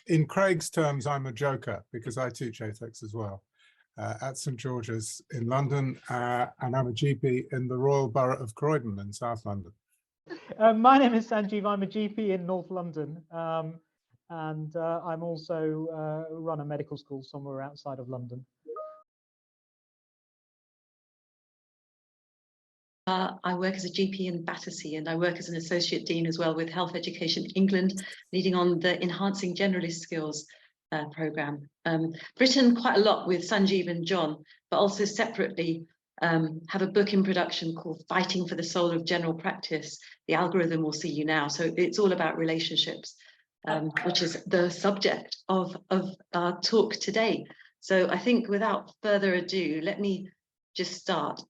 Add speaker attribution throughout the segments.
Speaker 1: In Craig's terms, I'm a joker because I teach ethics as well at St George's in London, and I'm a GP in the Royal Borough of Croydon in South London.
Speaker 2: My name is Sanjiv. I'm a GP in North London, and I'm also run a medical school somewhere outside of London.
Speaker 3: I work as a GP in Battersea, and I work as an Associate Dean as well with Health Education England, leading on the Enhancing Generalist Skills programme. Written quite a lot with Sanjiv and John, but also separately have a book in production called Fighting for the Soul of General Practice. The algorithm will see you now. So it's all about relationships, which is the subject of our talk today. So I think without further ado, let me just start.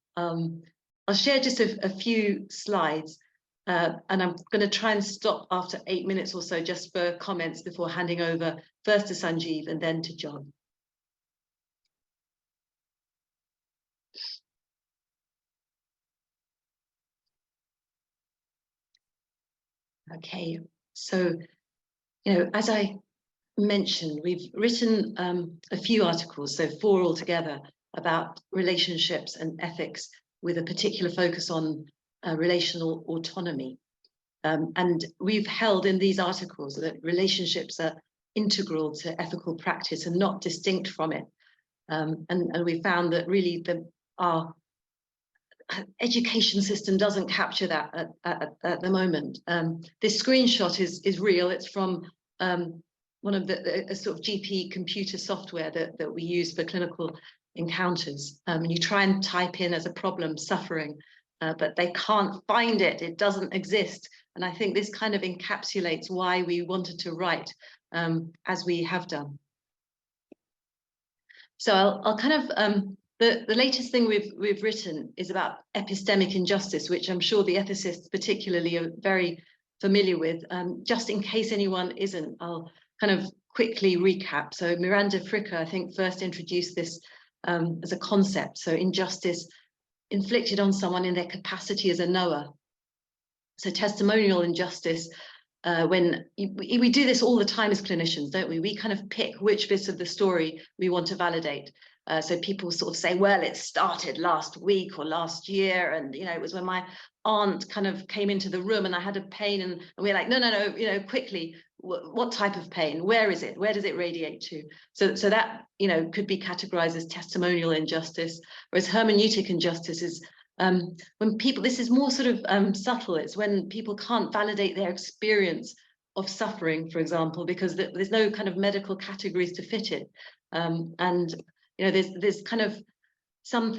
Speaker 3: I'll share just a few slides, and I'm going to try and stop after 8 minutes or so just for comments before handing over first to Sanjiv and then to John. Okay, so, as I mentioned, we've written a few articles, so 4 altogether, about relationships and ethics, with a particular focus on relational autonomy. And we've held in these articles that relationships are integral to ethical practice and not distinct from it. And we found that really our education system doesn't capture that at the moment. This screenshot is real. It's from one of a sort of GP computer software that we use for clinical encounters, and you try and type in as a problem suffering, but they can't find it. It doesn't exist. And I think this kind of encapsulates why we wanted to write as we have done. So I'll kind of the latest thing we've written is about epistemic injustice, which I'm sure the ethicists particularly are very familiar with. Just in case anyone isn't, I'll kind of quickly recap. So Miranda Fricker, I think, first introduced this as a concept. So injustice inflicted on someone in their capacity as a knower. So testimonial injustice, when we do this all the time as clinicians, don't we? We kind of pick which bits of the story we want to validate. So people sort of say, well, it started last week or last year, and it was when my aunt kind of came into the room and I had a pain, and we're like, no, quickly, what type of pain? Where is it? Where does it radiate to? So that could be categorized as testimonial injustice, whereas hermeneutic injustice is when people, this is more sort of subtle. It's when people can't validate their experience of suffering, for example, because there's no kind of medical categories to fit it, and there's kind of some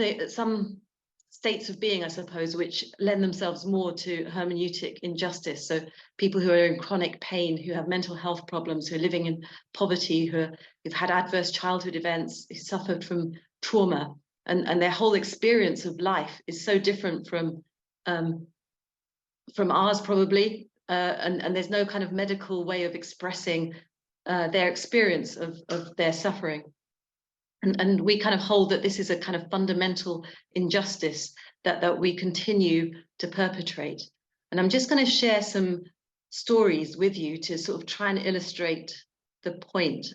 Speaker 3: states of being, I suppose, which lend themselves more to hermeneutic injustice. So people who are in chronic pain, who have mental health problems, who are living in poverty, who've had adverse childhood events, who suffered from trauma, and their whole experience of life is so different from ours, probably, and there's no kind of medical way of expressing their experience of their suffering. And we kind of hold that this is a kind of fundamental injustice that we continue to perpetrate. And I'm just going to share some stories with you to sort of try and illustrate the point.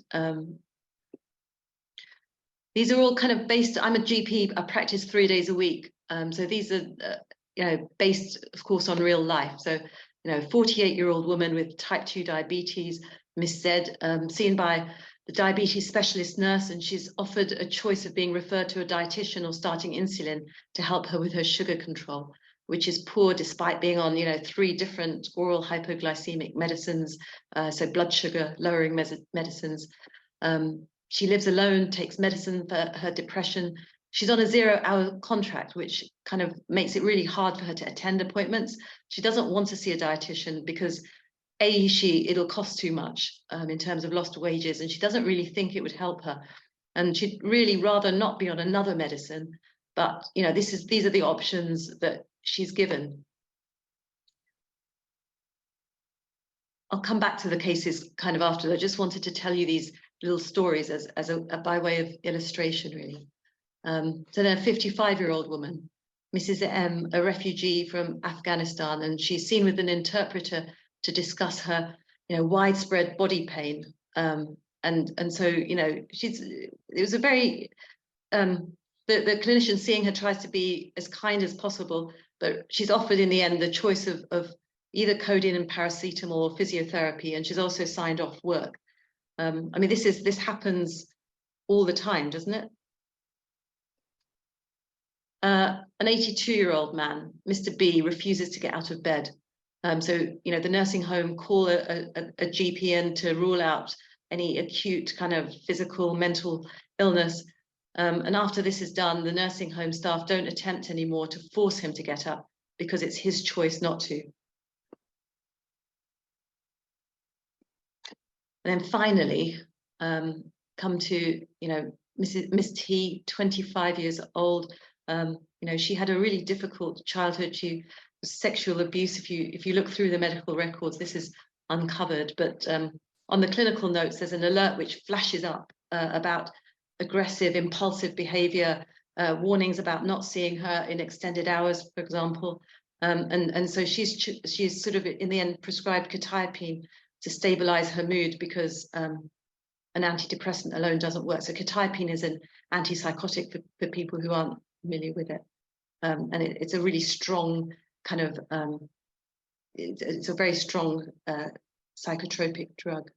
Speaker 3: These are all kind of based, I'm a GP, I practice 3 days a week. So these are based, of course, on real life. So, 48-year-old woman with type 2 diabetes, Miss Z, seen by the diabetes specialist nurse, and she's offered a choice of being referred to a dietitian or starting insulin to help her with her sugar control, which is poor despite being on 3 different oral hypoglycemic medicines, so blood sugar lowering medicines. She lives alone, takes medicine for her depression. She's on a 0-hour contract, which kind of makes it really hard for her to attend appointments. She doesn't want to see a dietitian because it'll cost too much in terms of lost wages, and she doesn't really think it would help her. And she'd really rather not be on another medicine, but these are the options that she's given. I'll come back to the cases kind of after. I just wanted to tell you these little stories as by way of illustration, really. So then a 55-year-old woman, Mrs. M, a refugee from Afghanistan, and she's seen with an interpreter to discuss her widespread body pain. And so, you know, it was a very, the clinician seeing her tries to be as kind as possible, but she's offered in the end the choice of either codeine and paracetamol or physiotherapy, and she's also signed off work. I mean, this happens all the time, doesn't it? An 82-year-old man, Mr. B, refuses to get out of bed. So, you know, the nursing home call a GP in to rule out any acute kind of physical, mental illness. And after this is done, the nursing home staff don't attempt anymore to force him to get up because it's his choice not to. And then finally, come to, you know, Miss T, 25 years old. You know, she had a really difficult childhood. She was sexual abuse. If you look through the medical records, this is uncovered. But on the clinical notes, there's an alert which flashes up about aggressive, impulsive behavior, warnings about not seeing her in extended hours, for example. And so she's sort of in the end prescribed quetiapine to stabilize her mood because an antidepressant alone doesn't work. So quetiapine is an antipsychotic for people who aren't familiar with it. And it's a really strong kind of, it's a very strong psychotropic drug.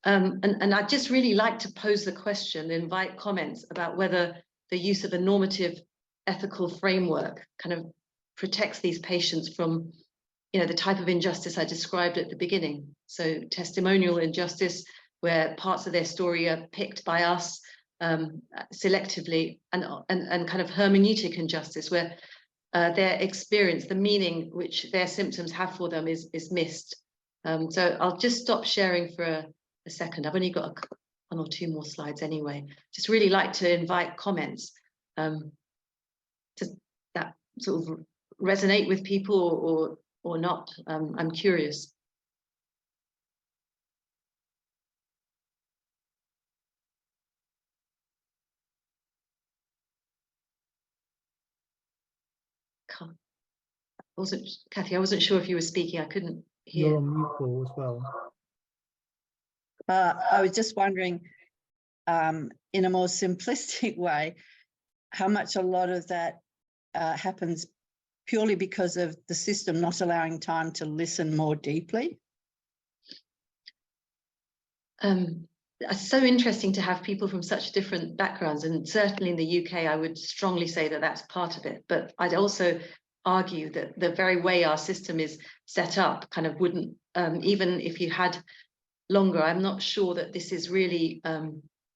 Speaker 3: And I'd just really like to pose the question, invite comments about whether the use of a normative ethical framework kind of protects these patients from, you know, the type of injustice I described at the beginning. So testimonial injustice, where parts of their story are picked by us selectively, and kind of hermeneutic injustice, where their experience, the meaning which their symptoms have for them is missed. So I'll just stop sharing for a second. I've only got one or two more slides anyway. Just really like to invite comments. Does that sort of resonate with people or not? I'm curious. Kathy, I wasn't sure if you were speaking. I couldn't hear.
Speaker 4: You're on mute, Paul, as well.
Speaker 5: I was just wondering, in a more simplistic way, how much a lot of that happens purely because of the system not allowing time to listen more deeply?
Speaker 3: It's so interesting to have people from such different backgrounds, and certainly in the UK, I would strongly say that that's part of it. But I'd also argue that the very way our system is set up kind of wouldn't, even if you had longer, I'm not sure that this is really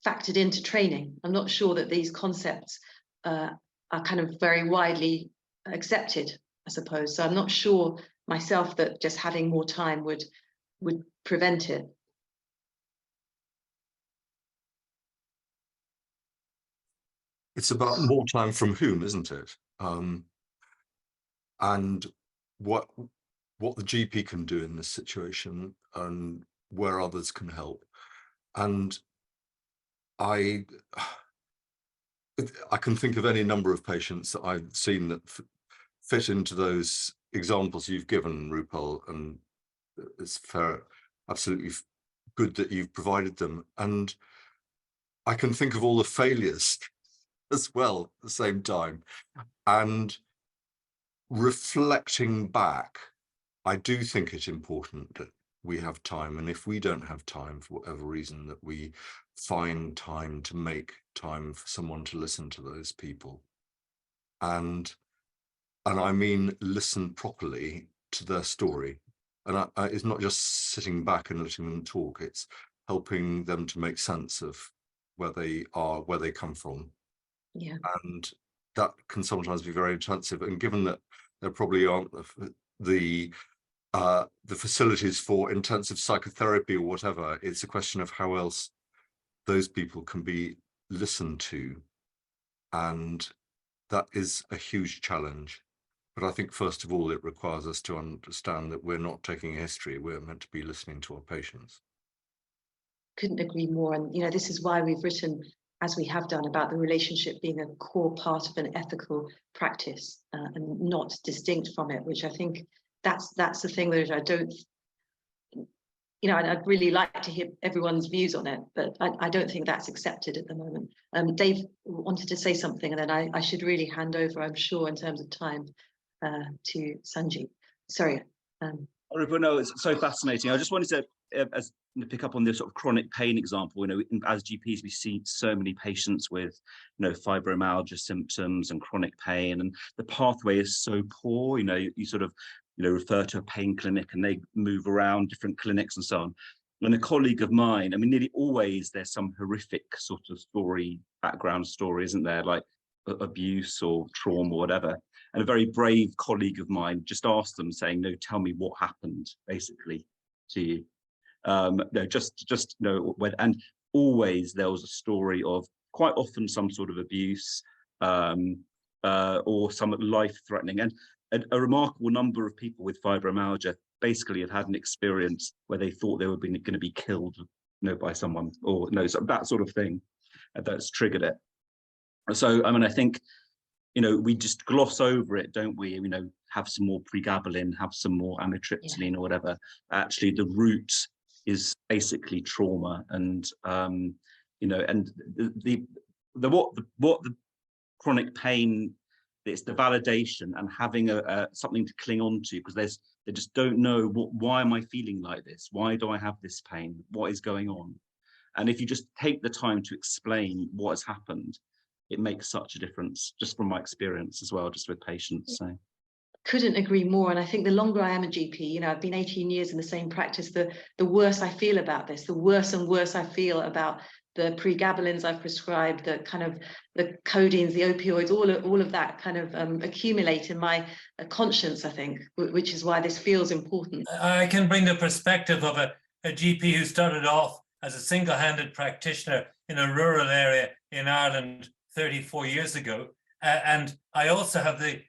Speaker 3: factored into training. I'm not sure that these concepts are kind of very widely accepted, I suppose. So I'm not sure myself that just having more time would prevent it.
Speaker 6: It's about more time from whom, isn't it? And what the GP can do in this situation and where others can help. And I can think of any number of patients that I've seen that fit into those examples you've given, Rupal, and it's fair, absolutely good that you've provided them. And I can think of all the failures as well at the same time. And reflecting back, I do think it's important that we have time. And if we don't have time for whatever reason, that we find time to make time for someone to listen to those people. And I mean, listen properly to their story. And it's not just sitting back and letting them talk, it's helping them to make sense of where they are, where they come from.
Speaker 3: Yeah.
Speaker 6: And that can sometimes be very intensive. And given that there probably aren't the facilities for intensive psychotherapy or whatever, it's a question of how else those people can be listened to. And that is a huge challenge. But I think, first of all, it requires us to understand that we're not taking a history, we're meant to be listening to our patients.
Speaker 3: Couldn't agree more. And, you know, this is why we've written, as we have done, about the relationship being a core part of an ethical practice and not distinct from it, which I think that's the thing that I don't, and I'd really like to hear everyone's views on it, but I don't think that's accepted at the moment. Dave wanted to say something, and then I should really hand over, I'm sure, in terms of time, to Sanjiv. Sorry.
Speaker 4: Rupal, no, it's so fascinating. I just wanted to pick up on this sort of chronic pain example. As GPs, we see so many patients with, fibromyalgia symptoms and chronic pain, and the pathway is so poor. You sort of, refer to a pain clinic, and they move around different clinics and so on. And a colleague of mine, nearly always there's some horrific sort of background story, isn't there? Like abuse or trauma or whatever. And a very brave colleague of mine just asked them, saying, "No, tell me what happened, basically, to you." And always there was a story of, quite often, some sort of abuse or some life-threatening. And a remarkable number of people with fibromyalgia basically had an experience where they thought they were going to be killed, by someone, or that sort of thing that's triggered it. So, I think, we just gloss over it, don't we? Have some more pregabalin, have some more amitriptyline or whatever. Actually, the root is basically trauma, and and what the chronic pain, it's the validation and having something to cling on to, because they just don't know why am I feeling like this? Why do I have this pain? What is going on? And if you just take the time to explain what has happened, it makes such a difference, just from my experience as well, just with patients. So
Speaker 3: couldn't agree more. And I think the longer I am a GP, I've been 18 years in the same practice, the worse I feel about this, the worse and worse I feel about the pregabalins I've prescribed, the kind of the codeines, the opioids, all of that kind of accumulate in my conscience, I think, which is why this feels important.
Speaker 7: I can bring the perspective of a GP who started off as a single-handed practitioner in a rural area in Ireland 34 years ago. And I also have the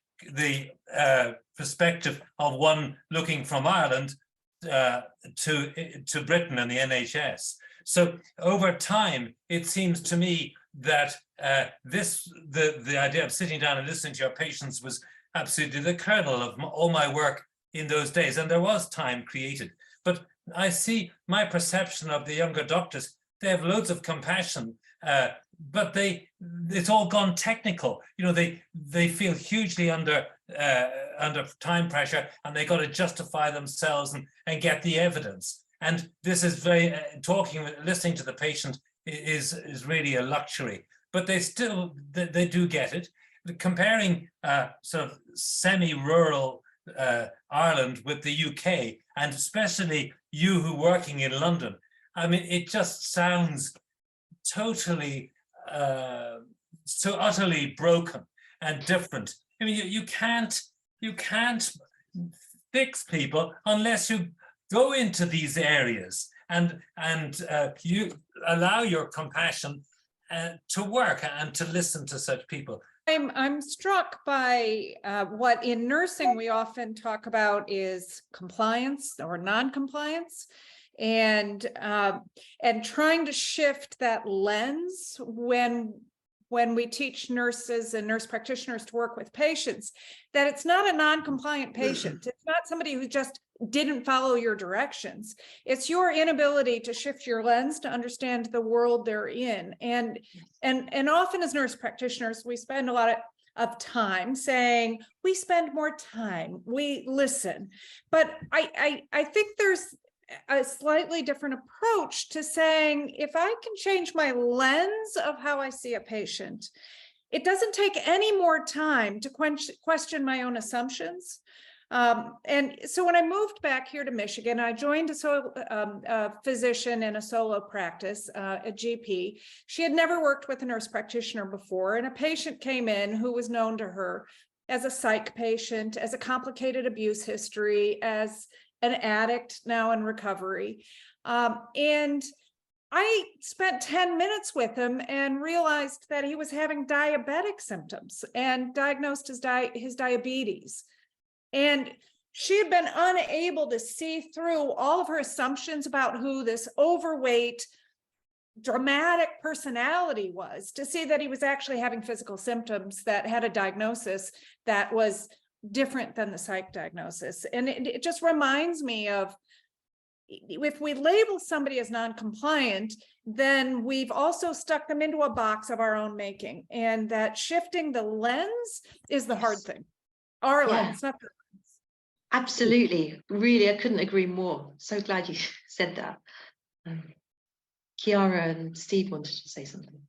Speaker 7: perspective of one looking from Ireland to Britain and the NHS. So over time, it seems to me that the idea of sitting down and listening to your patients was absolutely the kernel of all my work in those days, and there was time created. But I see my perception of the younger doctors, they have loads of compassion, but it's all gone technical. They feel hugely under time pressure, and they got to justify themselves and get the evidence. And this is very listening to the patient is really a luxury. But they do get it. Comparing sort of semi-rural Ireland with the UK, and especially you who are working in London, it just sounds totally so utterly broken and different. You can't fix people unless you go into these areas and you allow your compassion to work and to listen to such people.
Speaker 8: I'm struck by what in nursing we often talk about is compliance or non-compliance, and trying to shift that lens when we teach nurses and nurse practitioners to work with patients, that it's not a non-compliant patient. It's not somebody who just didn't follow your directions. It's your inability to shift your lens to understand the world they're in. And often as nurse practitioners, we spend a lot of time saying, we spend more time, we listen. But I think there's a slightly different approach to saying, if I can change my lens of how I see a patient, it doesn't take any more time to question my own assumptions. And so when I moved back here to Michigan, I joined a physician in a solo practice, a GP. She had never worked with a nurse practitioner before, and a patient came in who was known to her as a psych patient, as a complicated abuse history, as an addict now in recovery. And I spent 10 minutes with him and realized that he was having diabetic symptoms and diagnosed his diabetes. And she had been unable to see through all of her assumptions about who this overweight, dramatic personality was, to see that he was actually having physical symptoms that had a diagnosis that was different than the psych diagnosis. And it just reminds me of, if we label somebody as non-compliant, then we've also stuck them into a box of our own making, and that shifting the lens is the hard thing. Our lens, not the lens.
Speaker 3: Absolutely. Really, I couldn't agree more. So glad you said that. Chiara and Steve wanted to say something.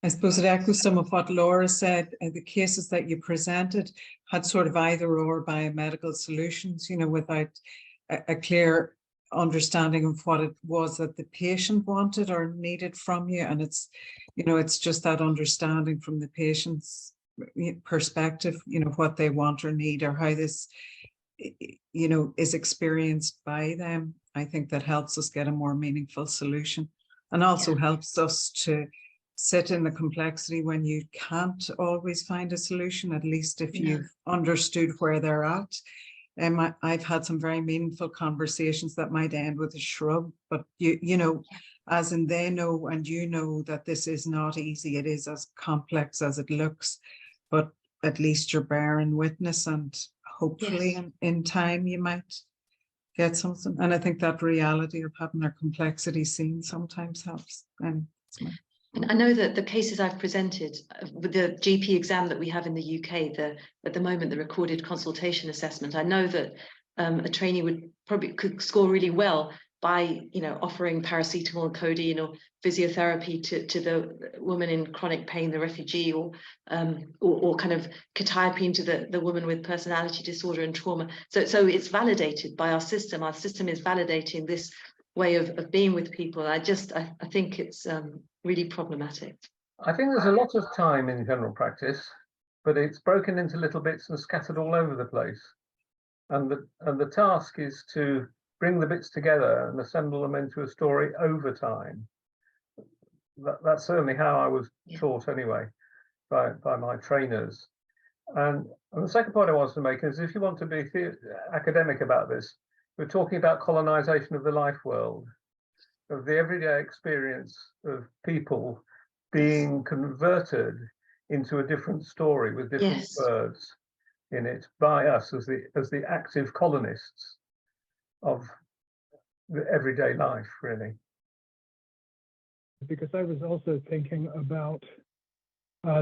Speaker 9: I suppose it echoes some of what Laura said. The cases that you presented had sort of either or biomedical solutions, you know, without a clear understanding of what it was that the patient wanted or needed from you. And it's, you know, it's just that understanding from the patient's perspective, you know, what they want or need, or how this, you know, is experienced by them. I think that helps us get a more meaningful solution, and also helps us to sit in the complexity when you can't always find a solution, at least if you've understood where they're at. I've had some very meaningful conversations that might end with a shrug, but you know, as in they know and you know that this is not easy. It is as complex as it looks, but at least you're bearing witness, and hopefully in time you might get something. And I think that reality of having their complexity seen sometimes helps. And
Speaker 3: I know that the cases I've presented with the GP exam that we have in the UK, at the moment, the recorded consultation assessment, I know that a trainee could score really well by, you know, offering paracetamol and codeine or physiotherapy to the woman in chronic pain, the refugee, or kind of quetiapine to the woman with personality disorder and trauma. So it's validated by our system. Our system is validating this way of being with people. I think it's really problematic.
Speaker 10: I think there's a lot of time in general practice, but it's broken into little bits and scattered all over the place. And the task is to bring the bits together and assemble them into a story over time. That's certainly how I was taught anyway, by my trainers. And the second point I wanted to make is, if you want to be academic about this, we're talking about colonization of the life world, of the everyday experience of people being converted into a different story with different words in it by us as the active colonists of the everyday life, really.
Speaker 11: Because I was also thinking about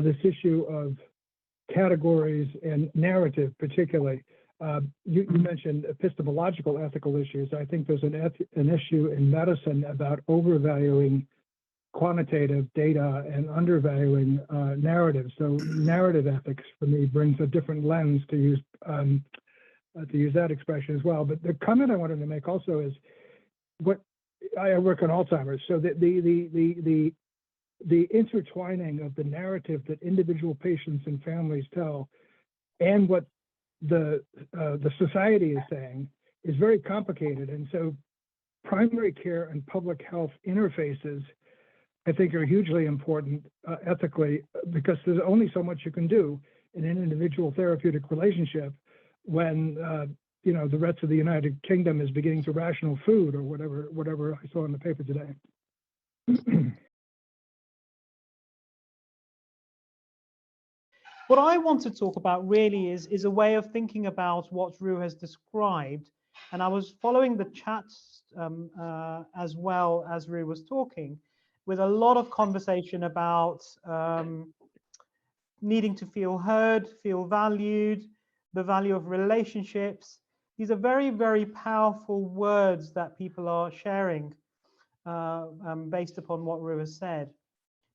Speaker 11: this issue of categories and narrative, particularly. You mentioned epistemological ethical issues. I think there's an issue in medicine about overvaluing quantitative data and undervaluing narratives. So narrative ethics for me brings a different lens, to use that expression as well. But the comment I wanted to make also is, what I work on Alzheimer's, so the intertwining of the narrative that individual patients and families tell and what the society is saying is very complicated. And so primary care and public health interfaces, I think, are hugely important ethically, because there's only so much you can do in an individual therapeutic relationship when you know, the rest of the United Kingdom is beginning to ration food, or whatever I saw in the paper today.
Speaker 2: What I want to talk about really is a way of thinking about what Ru has described. And I was following the chat as well as Ru was talking, with a lot of conversation about needing to feel heard, feel valued, the value of relationships. These are very, very powerful words that people are sharing based upon what Ru has said.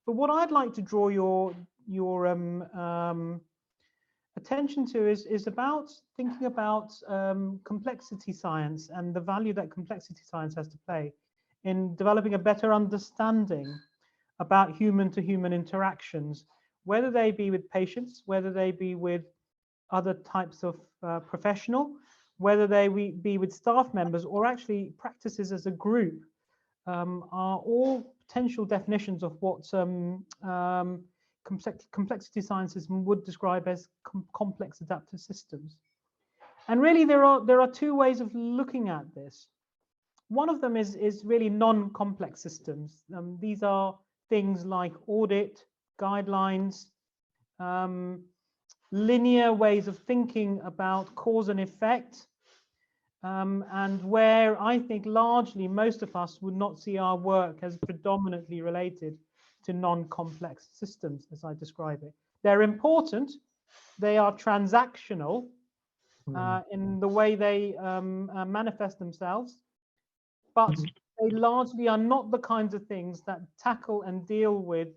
Speaker 2: But what I'd like to draw your attention to is about thinking about complexity science and the value that complexity science has to play in developing a better understanding about human-to-human interactions, whether they be with patients, whether they be with other types of professional, whether they be with staff members, or actually practices as a group, are all potential definitions of what complexity sciences would describe as complex adaptive systems. And really there are two ways of looking at this. One of them is really non-complex systems. These are things like audit, guidelines, linear ways of thinking about cause and effect, and where I think largely most of us would not see our work as predominantly related to non-complex systems, as I describe it. They're important, they are transactional in the way they manifest themselves, but they largely are not the kinds of things that tackle and deal with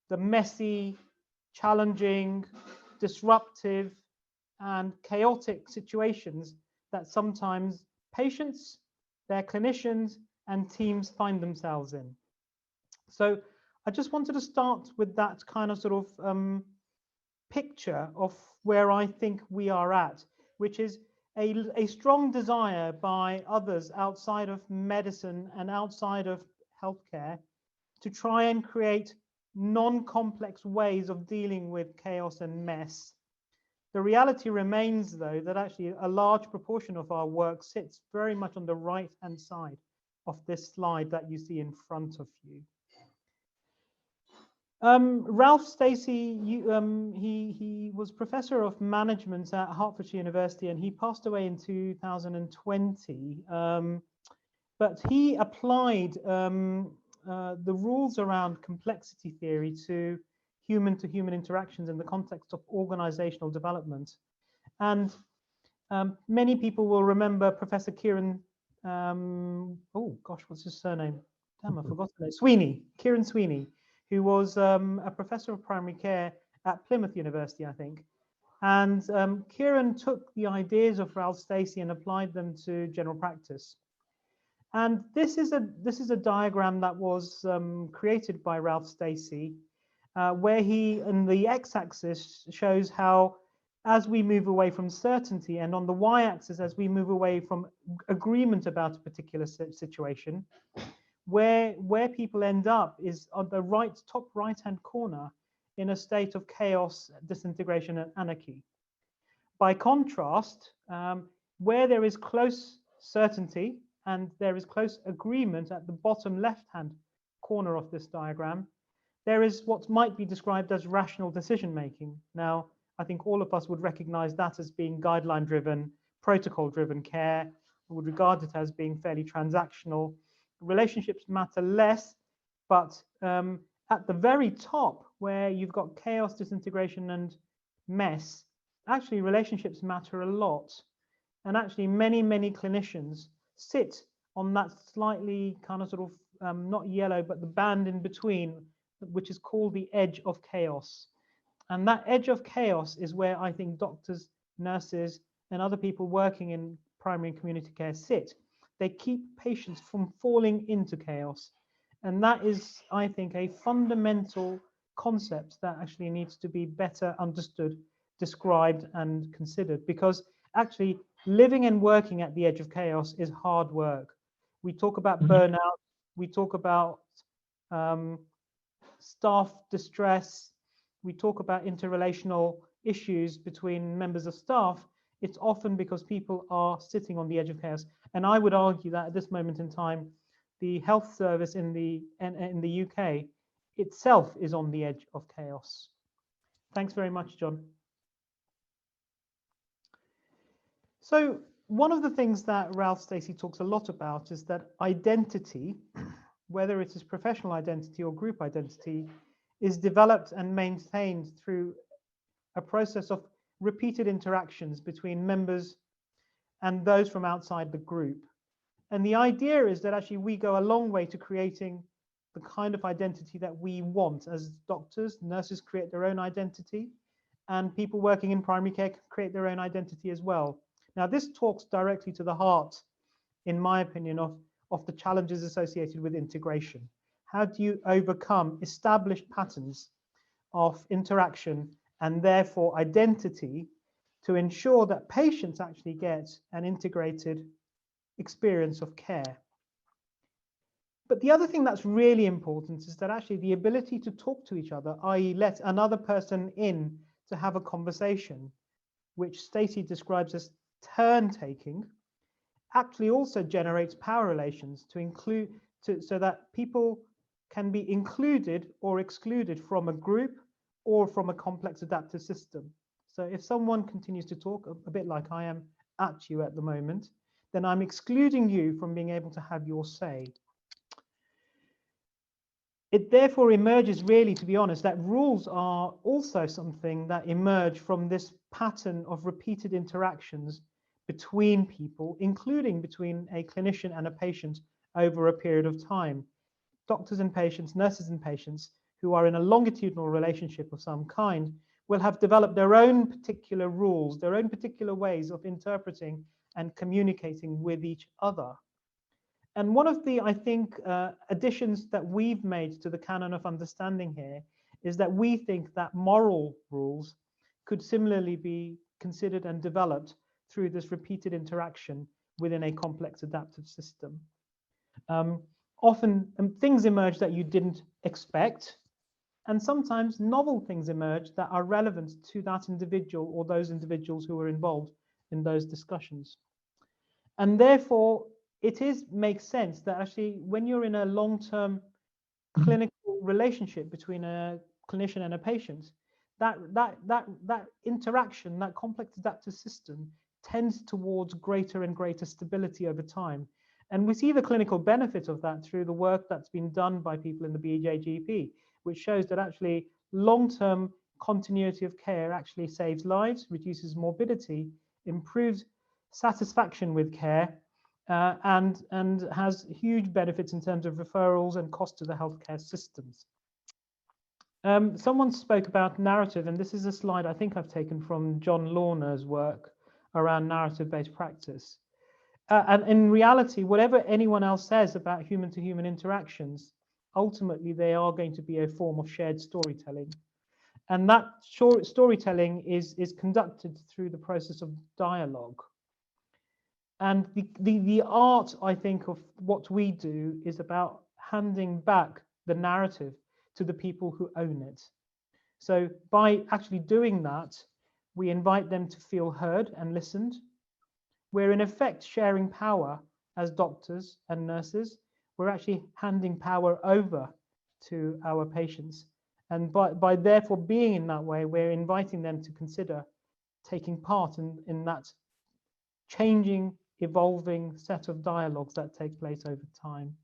Speaker 2: the messy, challenging, disruptive, and chaotic situations that sometimes patients, their clinicians, and teams find themselves in. So I just wanted to start with that kind of sort of picture of where I think we are at, which is a strong desire by others outside of medicine and outside of healthcare to try and create non-complex ways of dealing with chaos and mess. The reality remains, though, that actually a large proportion of our work sits very much on the right-hand side of this slide that you see in front of you. Ralph Stacey, he was professor of management at Hertfordshire University, and he passed away in 2020. But he applied the rules around complexity theory to human interactions in the context of organizational development. And many people will remember Professor Kieran, oh gosh, what's his surname? Damn, I forgot the name. Sweeney, Kieran Sweeney, who was a professor of primary care at Plymouth University, I think. And Kieran took the ideas of Ralph Stacey and applied them to general practice. And this is a diagram that was created by Ralph Stacey, where he, in the x-axis, shows how, as we move away from certainty, and on the y-axis, as we move away from agreement about a particular situation, where people end up is on the top right-hand corner in a state of chaos, disintegration, and anarchy. By contrast, where there is close certainty and there is close agreement at the bottom left-hand corner of this diagram, there is what might be described as rational decision-making. Now, I think all of us would recognize that as being guideline-driven, protocol-driven care, would regard it as being fairly transactional. Relationships matter less, but at the very top, where you've got chaos, disintegration, and mess, actually relationships matter a lot. And actually many clinicians sit on that slightly kind of sort of not yellow, but the band in between, which is called the edge of chaos. And that edge of chaos is where I think doctors, nurses, and other people working in primary and community care sit. They keep patients from falling into chaos. And that is, I think, a fundamental concept that actually needs to be better understood, described, and considered, because actually living and working at the edge of chaos is hard work. We talk about burnout, we talk about staff distress, we talk about interrelational issues between members of staff. It's often because people are sitting on the edge of chaos. And I would argue that at this moment in time, the health service in the UK itself is on the edge of chaos. Thanks very much, John. So one of the things that Ralph Stacey talks a lot about is that identity, whether it is professional identity or group identity, is developed and maintained through a process of repeated interactions between members and those from outside the group. And the idea is that actually we go a long way to creating the kind of identity that we want. As doctors, nurses create their own identity, and people working in primary care create their own identity as well. Now, this talks directly to the heart, in my opinion, of the challenges associated with integration. How do you overcome established patterns of interaction and therefore identity to ensure that patients actually get an integrated experience of care? But the other thing that's really important is that actually the ability to talk to each other, i.e. let another person in to have a conversation, which Stacey describes as turn-taking, actually also generates power relations so that people can be included or excluded from a group or from a complex adaptive system. So if someone continues to talk a bit like I am at you at the moment, then I'm excluding you from being able to have your say. It therefore emerges, really, to be honest, that rules are also something that emerge from this pattern of repeated interactions between people, including between a clinician and a patient over a period of time. Doctors and patients, nurses and patients who are in a longitudinal relationship of some kind will have developed their own particular rules, their own particular ways of interpreting and communicating with each other. And one of the, I think, additions that we've made to the canon of understanding here is that we think that moral rules could similarly be considered and developed through this repeated interaction within a complex adaptive system. Often things emerge that you didn't expect, and sometimes novel things emerge that are relevant to that individual or those individuals who are involved in those discussions. And therefore, it makes sense that actually when you're in a long-term clinical relationship between a clinician and a patient, that interaction, that complex adaptive system tends towards greater and greater stability over time. And we see the clinical benefit of that through the work that's been done by people in the BJGP, which shows that actually long-term continuity of care actually saves lives, reduces morbidity, improves satisfaction with care, and has huge benefits in terms of referrals and cost to the healthcare systems. Someone spoke about narrative, and this is a slide I think I've taken from John Lorna's work around narrative-based practice. And in reality, whatever anyone else says about human-to-human interactions, ultimately they are going to be a form of shared storytelling. And that storytelling is conducted through the process of dialogue. And the art, I think, of what we do is about handing back the narrative to the people who own it. So by actually doing that, we invite them to feel heard and listened. We're in effect sharing power as doctors and nurses. We're actually handing power over to our patients. And by therefore being in that way, we're inviting them to consider taking part in that changing, evolving set of dialogues that take place over time.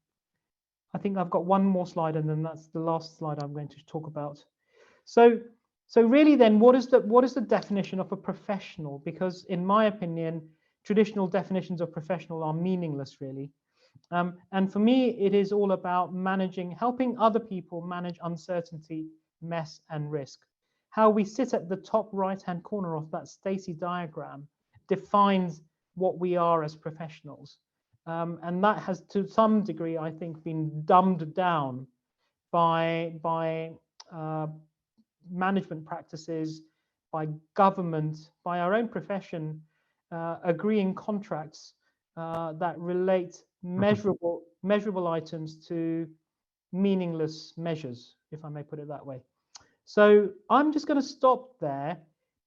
Speaker 2: I think I've got one more slide, and then that's the last slide I'm going to talk about. So really then, what is the definition of a professional? Because in my opinion, traditional definitions of professional are meaningless, really. And for me, it is all about helping other people manage uncertainty, mess, and risk. How we sit at the top right-hand corner of that Stacy diagram defines what we are as professionals. And that has, to some degree, I think, been dumbed down by management practices, by government, by our own profession, agreeing contracts that relate measurable items to meaningless measures, if I may put it that way. So I'm just going to stop there,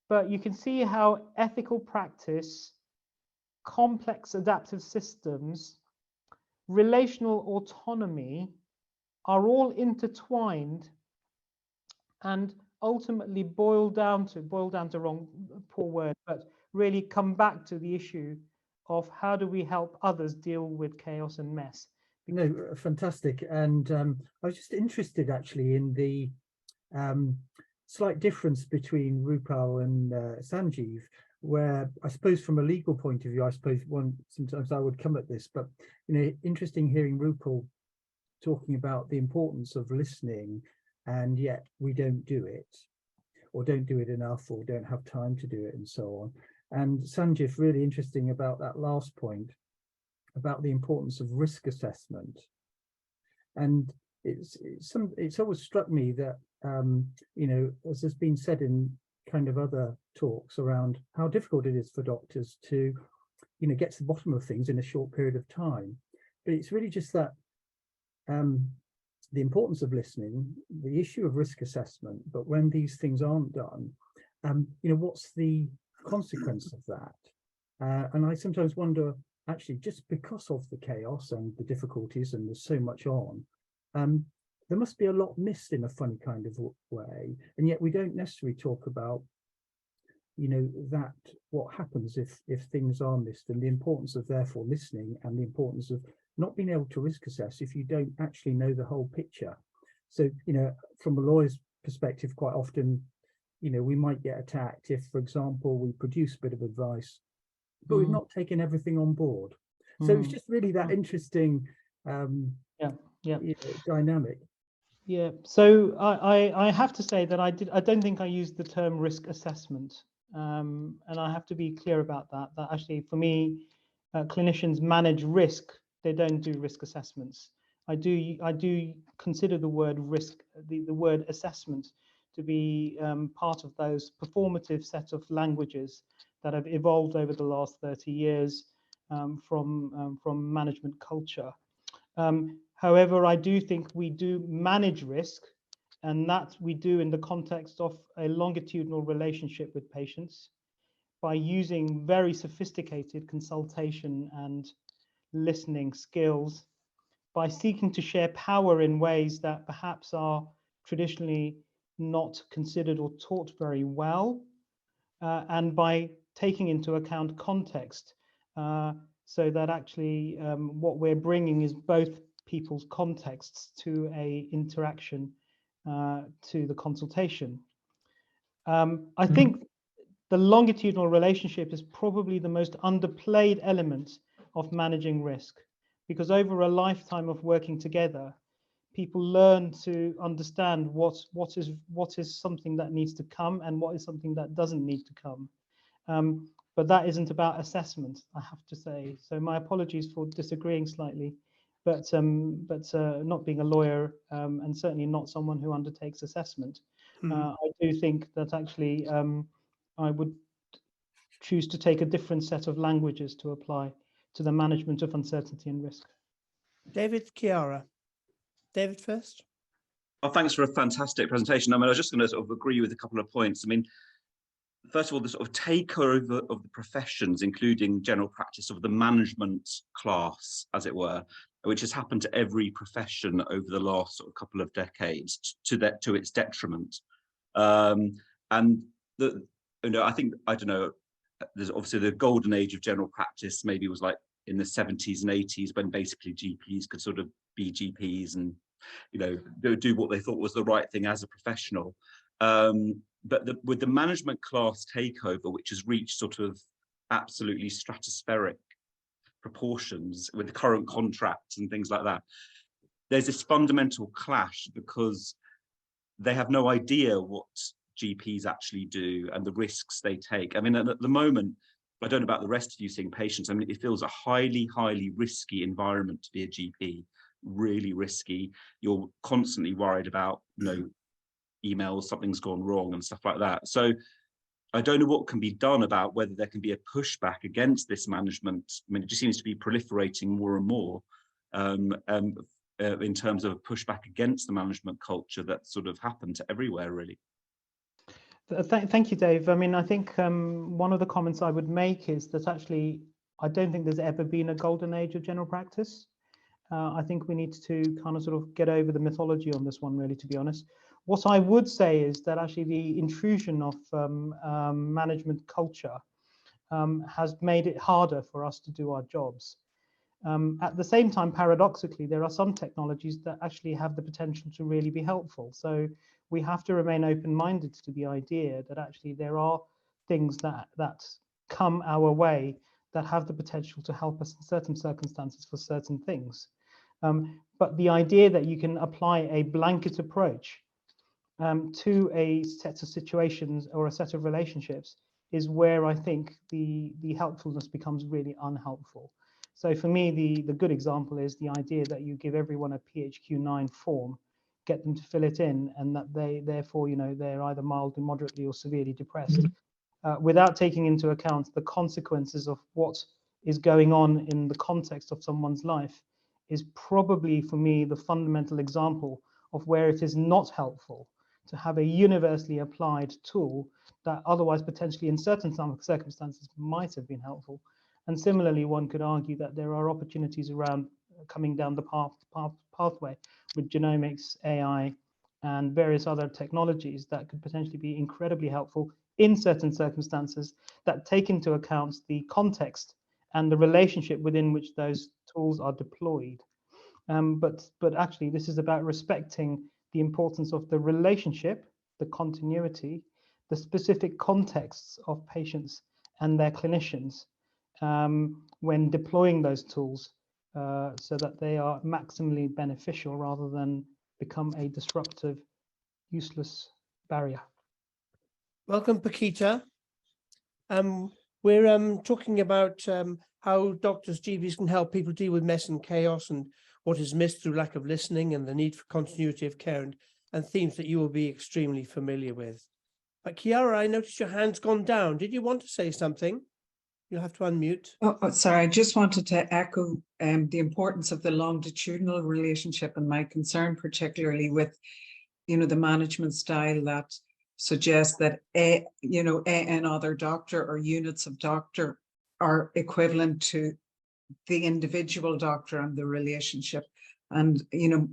Speaker 2: but you can see how ethical practice, complex adaptive systems, relational autonomy are all intertwined and ultimately boil down to wrong, poor word, but really come back to the issue of how do we help others deal with chaos and mess.
Speaker 12: No, fantastic. And I was just interested actually in the slight difference between Rupal and Sanjiv, where I suppose from a legal point of view, I suppose sometimes I would come at this, but interesting hearing Rupal talking about the importance of listening, and yet we don't do it, or don't do it enough, or don't have time to do it, and so on. And Sanjiv, really interesting about that last point, about the importance of risk assessment. And it's always struck me that, as has been said in kind of other talks around how difficult it is for doctors to, get to the bottom of things in a short period of time. But it's really just that the importance of listening, the issue of risk assessment, but when these things aren't done, what's the consequence of that? And I sometimes wonder, actually, just because of the chaos and the difficulties, and there's so much on, there must be a lot missed in a funny kind of way, and yet we don't necessarily talk about that what happens if things are missed, and the importance of therefore listening, and the importance of not being able to risk assess if you don't actually know the whole picture. So, from a lawyer's perspective, quite often, we might get attacked if, for example, we produce a bit of advice, but we've not taken everything on board. So it's just really that interesting dynamic.
Speaker 2: Yeah, so I have to say that I don't think I used the term risk assessment, and I have to be clear about that. That actually, for me, clinicians manage risk; they don't do risk assessments. I do consider the word risk, the word assessment, to be part of those performative set of languages that have evolved over the last 30 years from management culture. However, I do think we do manage risk, and that we do in the context of a longitudinal relationship with patients by using very sophisticated consultation and listening skills, by seeking to share power in ways that perhaps are traditionally not considered or taught very well, and by taking into account context, so that actually what we're bringing is both people's contexts to a interaction, to the consultation. I think the longitudinal relationship is probably the most underplayed element of managing risk, because over a lifetime of working together, people learn to understand what is something that needs to come and what is something that doesn't need to come. But that isn't about assessment, I have to say. So my apologies for disagreeing slightly, but not being a lawyer, and certainly not someone who undertakes assessment. I do think that actually I would choose to take a different set of languages to apply to the management of uncertainty and risk.
Speaker 13: David, Chiara. David first.
Speaker 4: Well, thanks for a fantastic presentation. I mean, I was just going to sort of agree with a couple of points. I mean, first of all, the sort of takeover of the professions, including general practice, of the management class, as it were, which has happened to every profession over the last sort of couple of decades, to its detriment. And I think, I don't know, there's obviously the golden age of general practice maybe was like in the 70s and 80s, when basically GPs could sort of be GPs and do what they thought was the right thing as a professional. But with the management class takeover, which has reached sort of absolutely stratospheric proportions with the current contracts and things like that, there's this fundamental clash, because they have no idea what GPs actually do and the risks they take. I mean, at the moment, I don't know about the rest of you seeing patients, I mean, it feels a highly, highly risky environment to be a GP, really risky. You're constantly worried about, emails, something's gone wrong and stuff like that. So I don't know what can be done about whether there can be a pushback against this management. I mean, it just seems to be proliferating more and more in terms of pushback against the management culture that sort of happened to everywhere, really.
Speaker 2: Thank you, Dave. I mean, I think one of the comments I would make is that actually, I don't think there's ever been a golden age of general practice. I think we need to kind of sort of get over the mythology on this one, really, to be honest. What I would say is that actually the intrusion of management culture has made it harder for us to do our jobs. At the same time, paradoxically, there are some technologies that actually have the potential to really be helpful. So we have to remain open-minded to the idea that actually there are things that come our way that have the potential to help us in certain circumstances for certain things. But the idea that you can apply a blanket approach to a set of situations or a set of relationships is where I think the helpfulness becomes really unhelpful. So for me, the good example is the idea that you give everyone a PHQ-9 form, get them to fill it in, and that they therefore, they're either mildly, moderately, or severely depressed, without taking into account the consequences of what is going on in the context of someone's life, is probably, for me, the fundamental example of where it is not helpful to have a universally applied tool that otherwise potentially in certain circumstances might have been helpful. And similarly, one could argue that there are opportunities around coming down the pathway with genomics, AI, and various other technologies that could potentially be incredibly helpful in certain circumstances that take into account the context and the relationship within which those tools are deployed. But actually, this is about respecting the importance of the relationship, the continuity, the specific contexts of patients and their clinicians when deploying those tools so that they are maximally beneficial rather than become a disruptive, useless barrier.
Speaker 13: Welcome, Paquita. We're talking about how doctors, GPs can help people deal with mess and chaos and what is missed through lack of listening and the need for continuity of care and themes that you will be extremely familiar with. But Chiara, I noticed your hand's gone down. Did you want to say something? You'll have to unmute.
Speaker 9: Oh, sorry, I just wanted to echo the importance of the longitudinal relationship and my concern particularly with, the management style that suggests that another doctor or units of doctor are equivalent to the individual doctor and the relationship. And,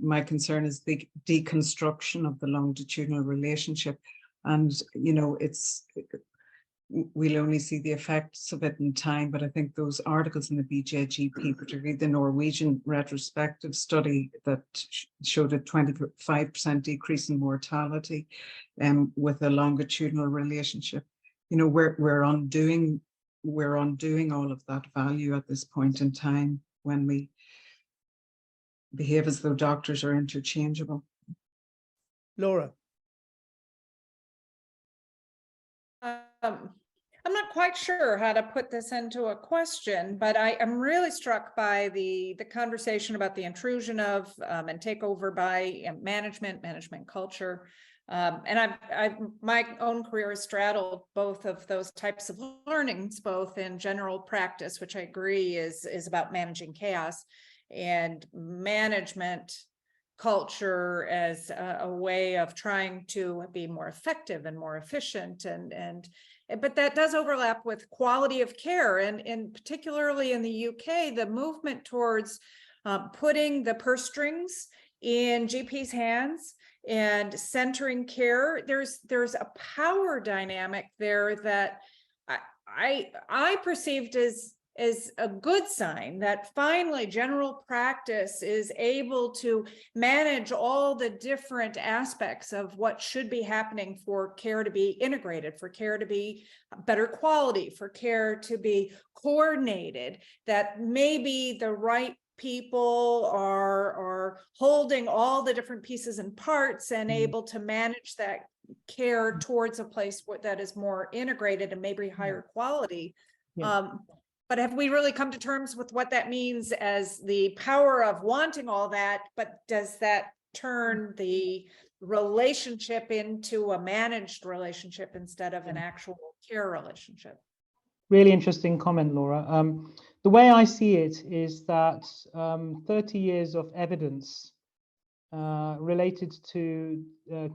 Speaker 9: my concern is the deconstruction of the longitudinal relationship. And, we'll only see the effects of it in time, but I think those articles in the BJGP, particularly the Norwegian retrospective study that showed a 25% decrease in mortality with a longitudinal relationship, we're undoing all of that value at this point in time when we behave as though doctors are interchangeable.
Speaker 13: Laura.
Speaker 8: I'm not quite sure how to put this into a question, but I'm really struck by the conversation about the intrusion of and takeover by management culture. And my own career has straddled both of those types of learnings, both in general practice, which I agree is about managing chaos, and management culture as a way of trying to be more effective and more efficient, but that does overlap with quality of care, and particularly in the UK, the movement towards putting the purse strings in GPs' hands and centering care. There's a power dynamic there that I perceived as a good sign that finally general practice is able to manage all the different aspects of what should be happening for care to be integrated, for care to be better quality, for care to be coordinated, that maybe the right people are holding all the different pieces and parts and able to manage that care towards a place that is more integrated and maybe higher quality.
Speaker 2: Yeah.
Speaker 8: But have we really come to terms with what that means as the power of wanting all that? But does that turn the relationship into a managed relationship instead of an actual care relationship?
Speaker 2: Really interesting comment, Laura. The way I see it is that 30 years of evidence related to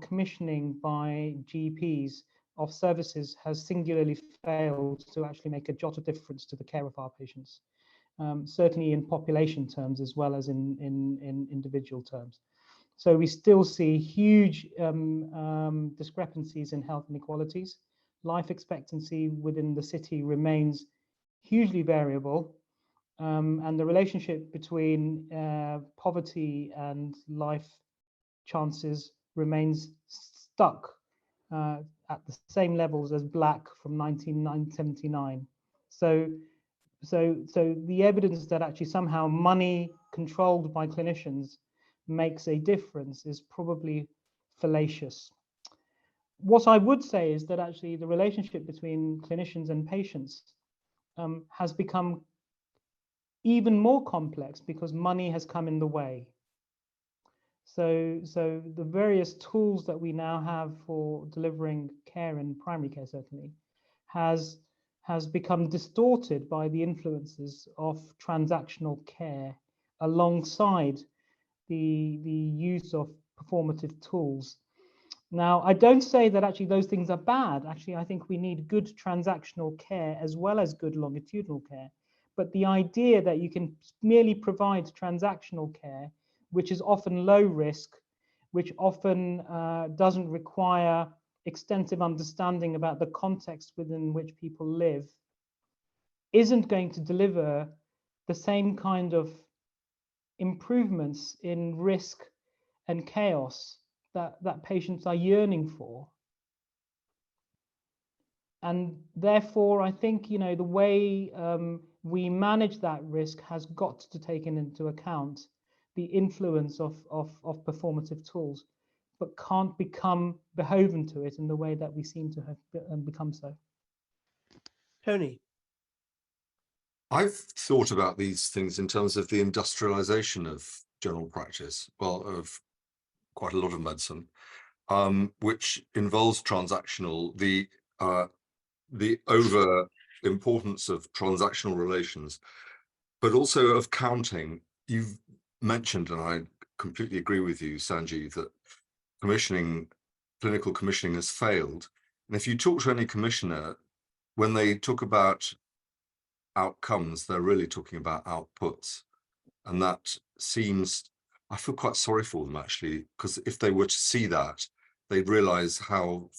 Speaker 2: commissioning by GPs of services has singularly failed to actually make a jot of difference to the care of our patients, certainly in population terms as well as in individual terms. So we still see huge discrepancies in health inequalities. Life expectancy within the city remains hugely variable, and the relationship between poverty and life chances remains stuck at the same levels as Black from 1979. So the evidence that actually somehow money controlled by clinicians makes a difference is probably fallacious. What I would say is that actually the relationship between clinicians and patients has become even more complex because money has come in the way. So the various tools that we now have for delivering care in primary care certainly has become distorted by the influences of transactional care alongside the use of performative tools. Now, I don't say that actually those things are bad. Actually, I think we need good transactional care as well as good longitudinal care. But the idea that you can merely provide transactional care, which is often low risk, which often doesn't require extensive understanding about the context within which people live isn't going to deliver the same kind of improvements in risk and chaos that patients are yearning for. And therefore, I think, you know, the way we manage that risk has got to take into account the influence of performative tools, but can't become beholden to it in the way that we seem to have become so.
Speaker 13: Tony.
Speaker 6: I've thought about these things in terms of the industrialization of general practice, well, of quite a lot of medicine, which involves transactional, the over importance of transactional relations, but also of counting. You've mentioned, and I completely agree with you, Sanjiv, that clinical commissioning has failed. And if you talk to any commissioner, when they talk about outcomes, they're really talking about outputs. And that seems, I feel quite sorry for them actually, because if they were to see that, they'd realize how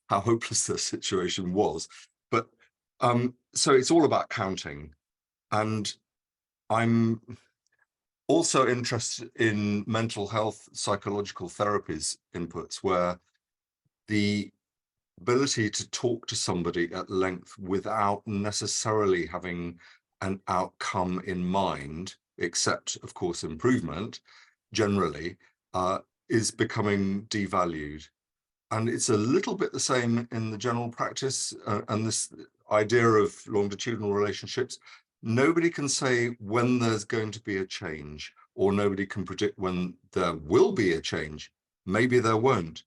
Speaker 6: hopeless the situation was. But so it's all about counting. And I'm also interested in mental health, psychological therapies inputs, where the ability to talk to somebody at length without necessarily having an outcome in mind, except of course improvement, generally, is becoming devalued. And it's a little bit the same in the general practice, and this idea of longitudinal relationships. Nobody can say when there's going to be a change, or nobody can predict when there will be a change. Maybe there won't.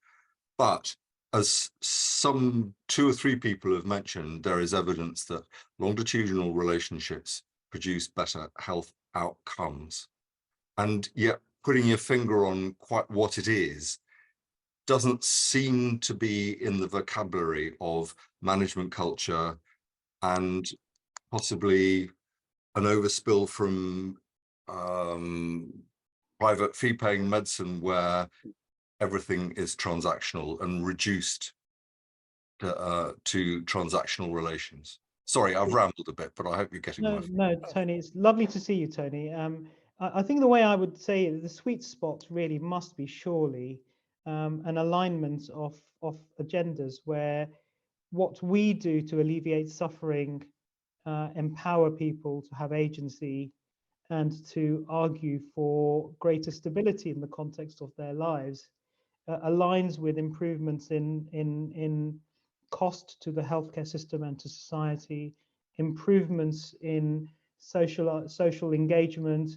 Speaker 6: But as some 2 or 3 people have mentioned, there is evidence that longitudinal relationships produce better health outcomes. And yet putting your finger on quite what it is doesn't seem to be in the vocabulary of management culture, and possibly an overspill from private fee-paying medicine where everything is transactional and reduced to transactional relations. Sorry, I've rambled a bit, but I hope you're getting my...
Speaker 2: No, Tony, it's lovely to see you, Tony. I think the way I would say it, the sweet spot really must be surely an alignment of agendas where what we do to alleviate suffering, empower people to have agency, and to argue for greater stability in the context of their lives aligns with improvements in cost to the healthcare system and to society, improvements in social engagement,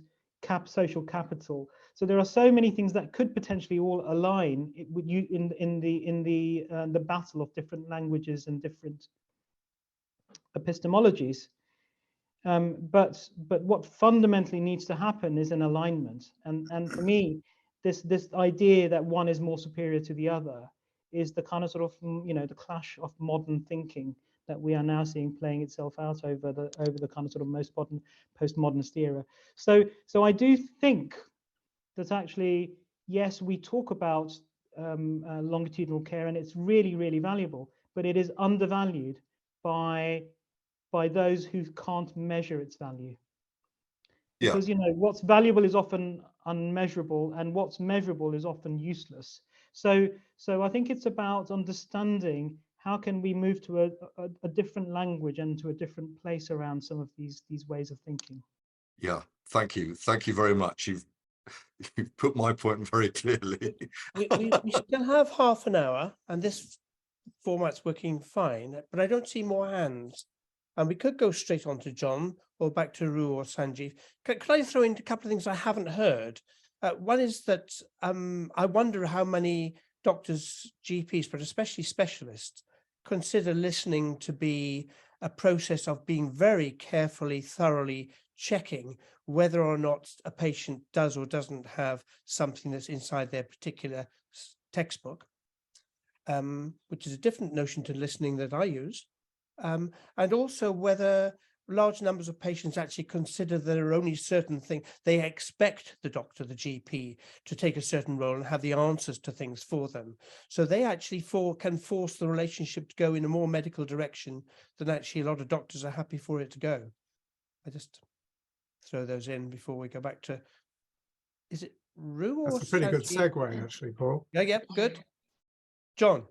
Speaker 2: social capital. So there are so many things that could potentially all align with you in the battle of different languages and different epistemologies. But what fundamentally needs to happen is an alignment. And for me, this idea that one is more superior to the other is the kind of sort of, you know, the clash of modern thinking that we are now seeing playing itself out over the kind of sort of most modern postmodernist era. So I do think that actually, yes, we talk about longitudinal care, and it's really, really valuable, but it is undervalued by those who can't measure its value. Because, you know, what's valuable is often unmeasurable, and what's measurable is often useless. So I think it's about understanding how can we move to a different language and to a different place around some of these ways of thinking.
Speaker 6: Yeah, thank you very much. You've put my point very clearly.
Speaker 13: we still have half an hour, and this format's working fine, but I don't see more hands. And we could go straight on to John or back to Ru or Sanjiv. Could I throw in a couple of things I haven't heard? One is that I wonder how many doctors, GPs, but especially specialists, consider listening to be a process of being very carefully, thoroughly checking whether or not a patient does or doesn't have something that's inside their particular textbook, which is a different notion to listening that I use. And also whether large numbers of patients actually consider there are only certain things. They expect the doctor, the GP, to take a certain role and have the answers to things for them. So they actually can force the relationship to go in a more medical direction than actually a lot of doctors are happy for it to go. I just throw those in before we go back to, is it Rue or
Speaker 1: That's a pretty good
Speaker 13: Sanjiv?
Speaker 1: segue, actually, Paul.
Speaker 13: Yeah, good. John.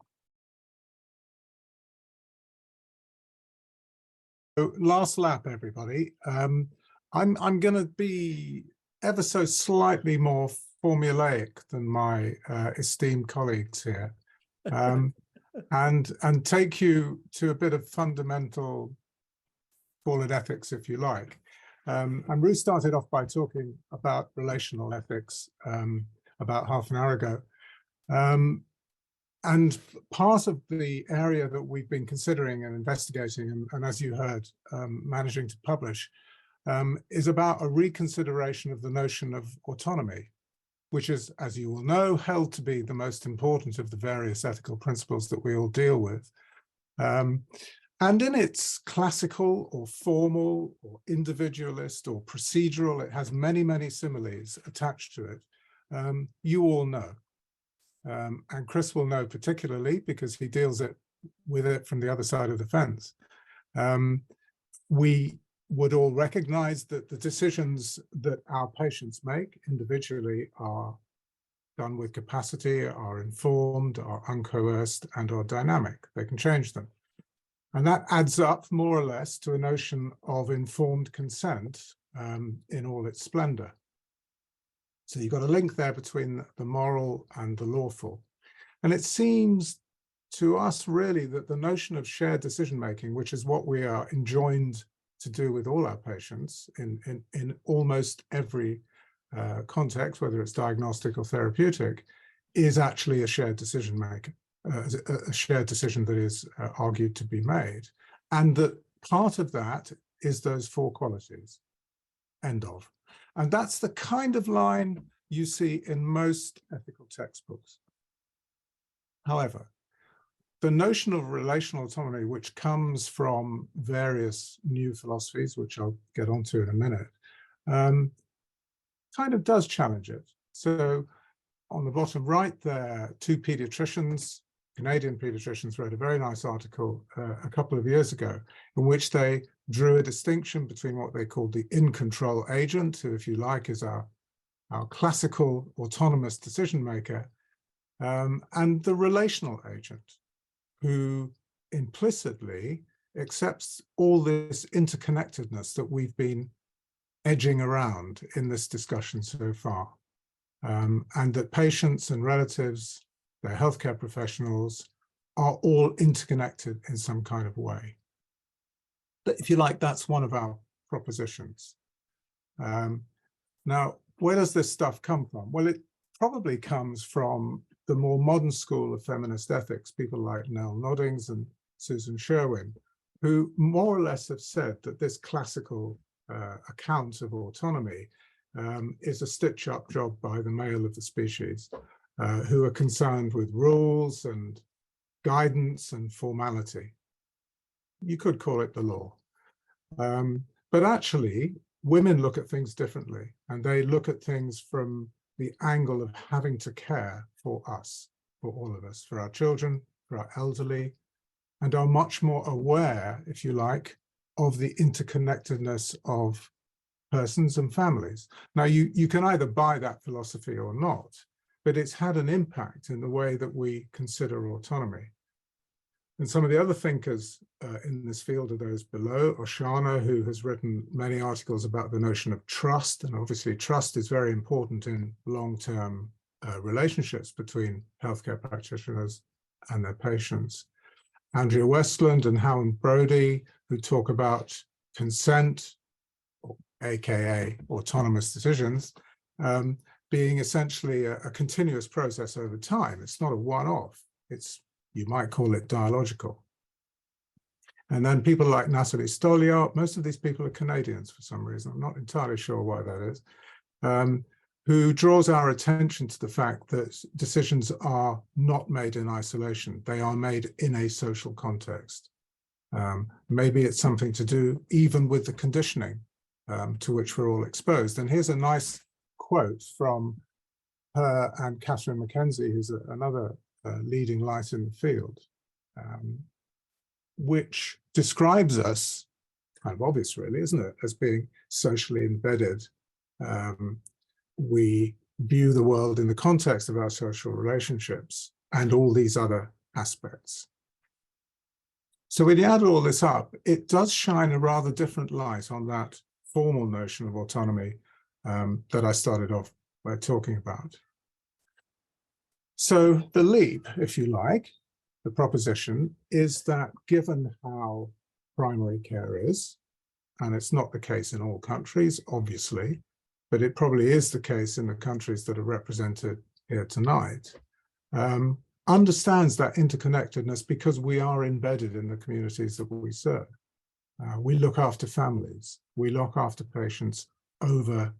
Speaker 1: So last lap, everybody. I'm going to be ever so slightly more formulaic than my esteemed colleagues here, and take you to a bit of fundamental, call it ethics if you like. And Ruth started off by talking about relational ethics about half an hour ago. And part of the area that we've been considering and investigating, and as you heard, managing to publish, is about a reconsideration of the notion of autonomy, which is, as you all know, held to be the most important of the various ethical principles that we all deal with. And in its classical or formal or individualist or procedural, it has many, many similes attached to it. You all know. And Chris will know particularly because he deals with it from the other side of the fence. We would all recognize that the decisions that our patients make individually are done with capacity, are informed, are uncoerced, and are dynamic. They can change them. And that adds up more or less to a notion of informed consent in all its splendor. So you've got a link there between the moral and the lawful. And it seems to us really that the notion of shared decision-making, which is what we are enjoined to do with all our patients in almost every context, whether it's diagnostic or therapeutic, is actually a shared decision-making, a shared decision that is argued to be made. And that part of that is those four qualities, end of. And that's the kind of line you see in most ethical textbooks. However, the notion of relational autonomy, which comes from various new philosophies, which I'll get onto in a minute, kind of does challenge it. So on the bottom right there, two pediatricians, Canadian pediatricians, wrote a very nice article a couple of years ago in which they drew a distinction between what they called the in-control agent, who, if you like, is our classical autonomous decision maker, and the relational agent, who implicitly accepts all this interconnectedness that we've been edging around in this discussion so far, and that patients and relatives, their healthcare professionals, are all interconnected in some kind of way. But if you like, that's one of our propositions. Now, where does this stuff come from? Well, it probably comes from the more modern school of feminist ethics, people like Nell Noddings and Susan Sherwin, who more or less have said that this classical account of autonomy is a stitch-up job by the male of the species, who are concerned with rules and guidance and formality. You could call it the law. But actually, women look at things differently, and they look at things from the angle of having to care for us, for all of us, for our children, for our elderly, and are much more aware, if you like, of the interconnectedness of persons and families. Now, you can either buy that philosophy or not, but it's had an impact in the way that we consider autonomy. And some of the other thinkers in this field are those below, Oshana, who has written many articles about the notion of trust. And obviously trust is very important in long-term relationships between healthcare practitioners and their patients. Andrea Westland and Helen Brody, who talk about consent, or AKA autonomous decisions, being essentially a continuous process over time. It's not a one-off. It's, you might call it dialogical. And then people like Nathalie Stoliar, most of these people are Canadians for some reason, I'm not entirely sure why that is, who draws our attention to the fact that decisions are not made in isolation. They are made in a social context. Maybe it's something to do even with the conditioning to which we're all exposed. And here's a nice quote from her and Catherine Mackenzie, who's another leading light in the field, which describes us, kind of obvious really, isn't it, as being socially embedded. We view the world in the context of our social relationships and all these other aspects. So when you add all this up, it does shine a rather different light on that formal notion of autonomy that I started off by talking about. So the leap, if you like, the proposition is that given how primary care is, and it's not the case in all countries, obviously, but it probably is the case in the countries that are represented here tonight, understands that interconnectedness because we are embedded in the communities that we serve. We look after families, we look after patients over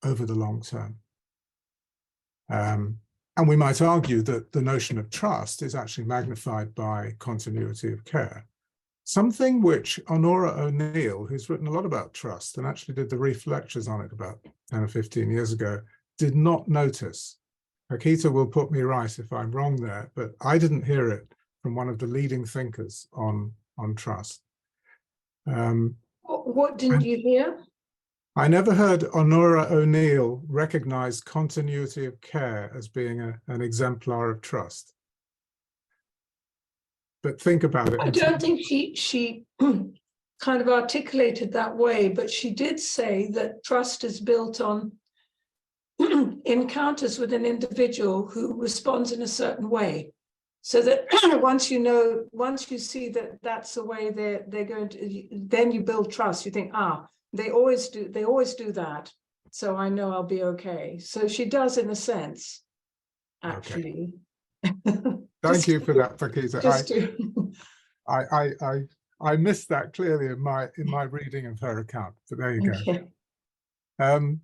Speaker 1: the long term. And we might argue that the notion of trust is actually magnified by continuity of care. Something which Honora O'Neill, who's written a lot about trust and actually did the Reef lectures on it about 10 or 15 years ago, did not notice. Akita will put me right if I'm wrong there, but I didn't hear it from one of the leading thinkers on trust.
Speaker 14: What didn't you hear?
Speaker 1: I never heard Honora O'Neill recognize continuity of care as being an exemplar of trust. But think about it.
Speaker 14: I don't think she kind of articulated that way, but she did say that trust is built on encounters with an individual who responds in a certain way. So that once you see that that's the way they're going to, then you build trust. You think, they always do that. So I know I'll be okay. So she does in a sense, actually. Okay.
Speaker 1: Thank you for that, Pakita. I missed that clearly in my reading of her account, but there you go.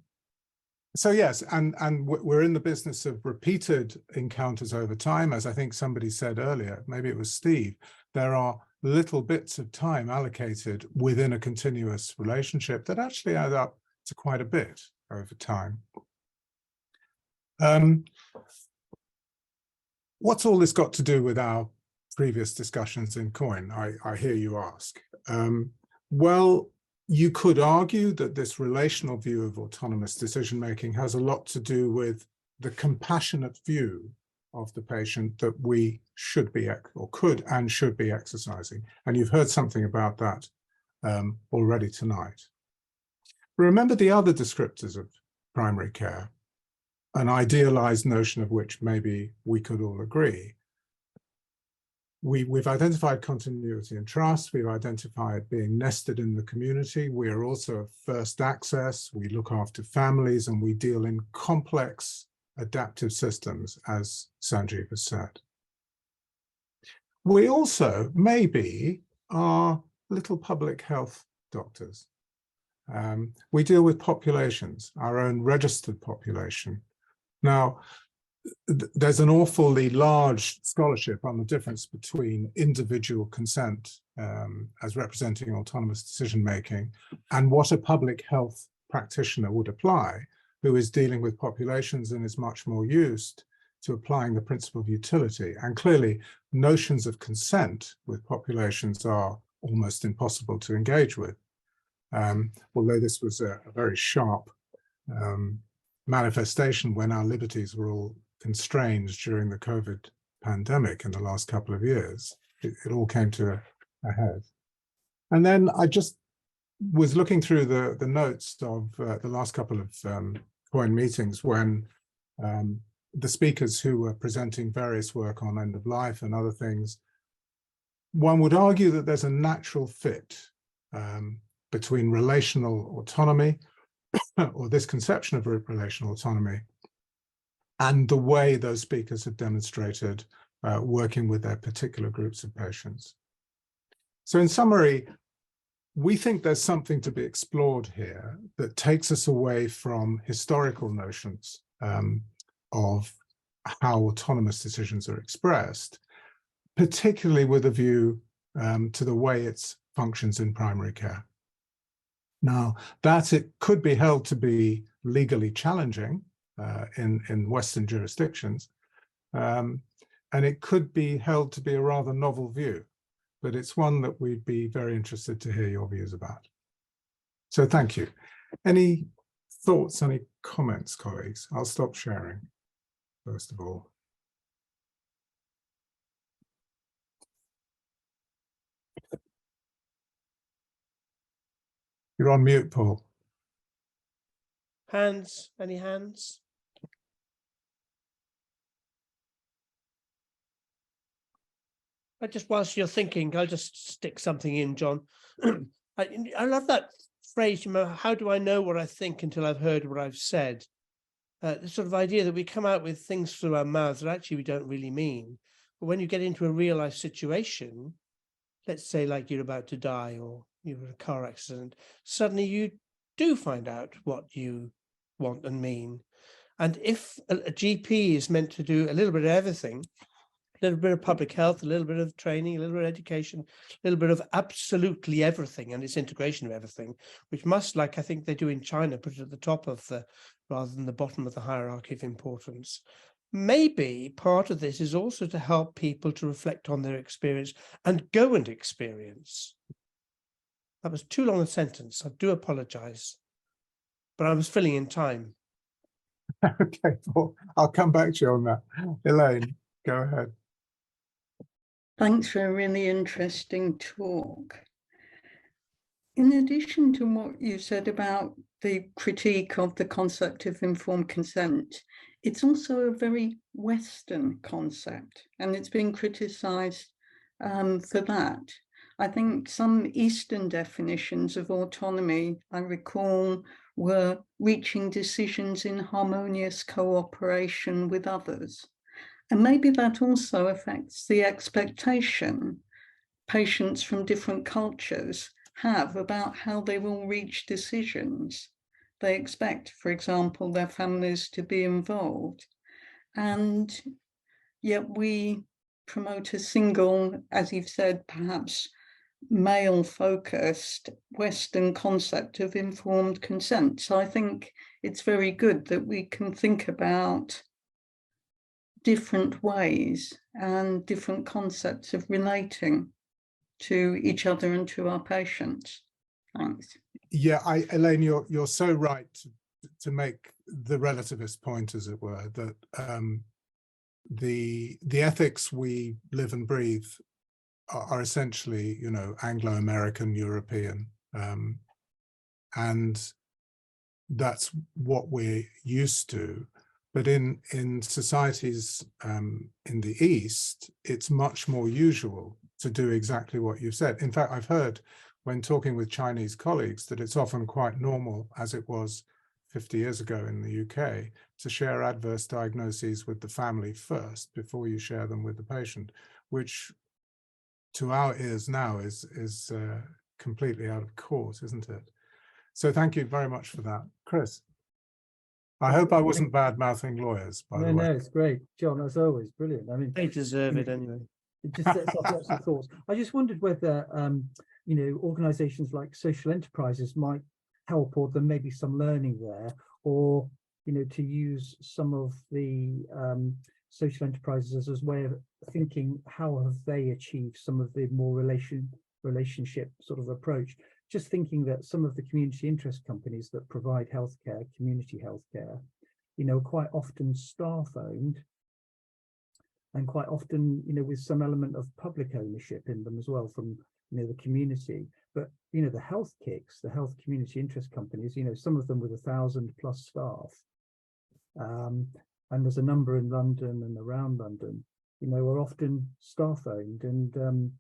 Speaker 1: So yes, and we're in the business of repeated encounters over time, as I think somebody said earlier, maybe it was Steve. There are little bits of time allocated within a continuous relationship that actually add up to quite a bit over time. What's all this got to do with our previous discussions in COIN, I hear you ask? Well, you could argue that this relational view of autonomous decision-making has a lot to do with the compassionate view of the patient that we should be, or could and should be exercising. And you've heard something about that already tonight. Remember the other descriptors of primary care, an idealized notion of which maybe we could all agree. We've identified continuity and trust. We've identified being nested in the community. We are also first access. We look after families and we deal in complex adaptive systems, as Sanjiv has said. We also maybe are little public health doctors. We deal with populations, our own registered population. Now, there's an awfully large scholarship on the difference between individual consent as representing autonomous decision-making and what a public health practitioner would apply, who is dealing with populations and is much more used to applying the principle of utility. And clearly, notions of consent with populations are almost impossible to engage with. Although this was a very sharp manifestation when our liberties were all constrained during the COVID pandemic in the last couple of years. It all came to a head. And then I just was looking through the notes of the last couple of COIN meetings when the speakers who were presenting various work on end of life and other things, one would argue that there's a natural fit between relational autonomy or this conception of relational autonomy and the way those speakers have demonstrated working with their particular groups of patients. So in summary, we think there's something to be explored here that takes us away from historical notions of how autonomous decisions are expressed, particularly with a view to the way it functions in primary care. Now, that it could be held to be legally challenging in Western jurisdictions, and it could be held to be a rather novel view, but it's one that we'd be very interested to hear your views about. So thank you. Any thoughts, any comments, colleagues? I'll stop sharing, first of all. You're on mute, Paul.
Speaker 13: Hands, any hands? Whilst you're thinking, I'll just stick something in, John. I love that phrase, you know, how do I know what I think until I've heard what I've said? The sort of idea that we come out with things through our mouths that actually we don't really mean. But when you get into a real life situation, let's say like you're about to die or you're in a car accident, suddenly you do find out what you want and mean. And if a GP is meant to do a little bit of everything, a little bit of public health, a little bit of training, a little bit of education, a little bit of absolutely everything and its integration of everything, which must, like I think they do in China, put it at the top of the, rather than the bottom of the hierarchy of importance. Maybe part of this is also to help people to reflect on their experience and go and experience. That was too long a sentence. I do apologize, but I was filling in time.
Speaker 1: Okay, Paul, I'll come back to you on that. Elaine, go ahead.
Speaker 5: Thanks for a really interesting talk. In addition to what you said about the critique of the concept of informed consent, it's also a very Western concept, and it's been criticized for that. I think some Eastern definitions of autonomy, I recall, were reaching decisions in harmonious cooperation with others. And maybe that also affects the expectation patients from different cultures have about how they will reach decisions. They expect, for example, their families to be involved. And yet we promote a single, as you've said, perhaps male-focused Western concept of informed consent. So I think it's very good that we can think about different ways and different concepts of relating to each other and to our patients. Thanks.
Speaker 1: Yeah, Elaine, you're so right to make the relativist point, as it were, that the ethics we live and breathe are essentially, you know, Anglo-American, European, and that's what we're used to. But in societies in the East, it's much more usual to do exactly what you've said. In fact, I've heard when talking with Chinese colleagues that it's often quite normal, as it was 50 years ago in the UK, to share adverse diagnoses with the family first before you share them with the patient, which to our ears now is completely out of court, isn't it? So thank you very much for that. Chris? I hope I wasn't bad-mouthing lawyers, by the way.
Speaker 12: No, it's great. John, as always, brilliant. I mean,
Speaker 13: They deserve it anyway.
Speaker 12: It just sets off lots of thoughts. I just wondered whether, you know, organisations like social enterprises might help, or there may be some learning there, or, you know, to use some of the social enterprises as a way of thinking, how have they achieved some of the more relationship sort of approach. Just thinking that some of the community interest companies that provide healthcare, community healthcare, you know, quite often staff-owned, and quite often, you know, with some element of public ownership in them as well from, you know, the community. But, you know, the health KICs, the health community interest companies, you know, some of them with 1,000+ staff, and there's a number in London and around London, you know, are often staff-owned, and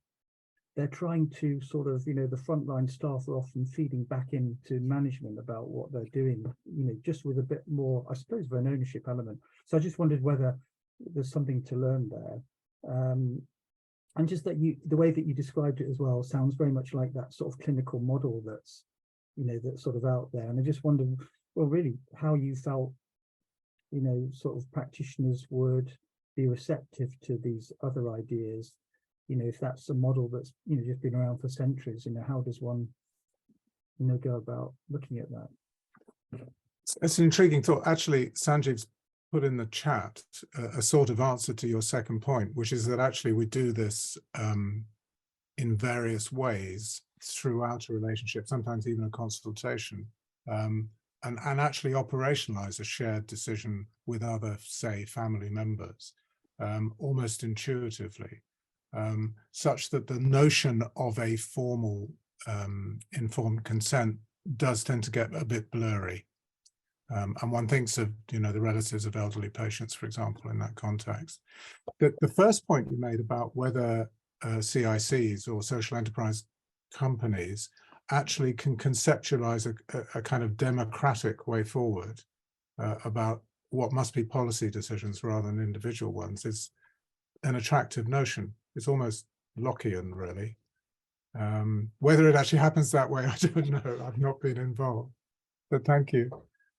Speaker 12: they're trying to sort of, you know, the frontline staff are often feeding back into management about what they're doing, you know, just with a bit more, I suppose, of an ownership element. So I just wondered whether there's something to learn there. And just that the way that you described it as well sounds very much like that sort of clinical model that's, you know, that's sort of out there. And I just wondered, well, really, how you felt, you know, sort of practitioners would be receptive to these other ideas if that's a model that's, just been around for centuries, how does one, go about looking at that?
Speaker 1: It's an intriguing thought. Actually, Sanjiv's put in the chat a sort of answer to your second point, which is that actually we do this in various ways throughout a relationship, sometimes even a consultation, and actually operationalize a shared decision with other, say, family members, almost intuitively, such that the notion of a formal informed consent does tend to get a bit blurry. And one thinks of, the relatives of elderly patients, for example, in that context. The first point you made about whether CICs or social enterprise companies actually can conceptualize a kind of democratic way forward about what must be policy decisions rather than individual ones is an attractive notion. It's almost Lockean, really. Whether it actually happens that way, I don't know. I've not been involved. But thank you.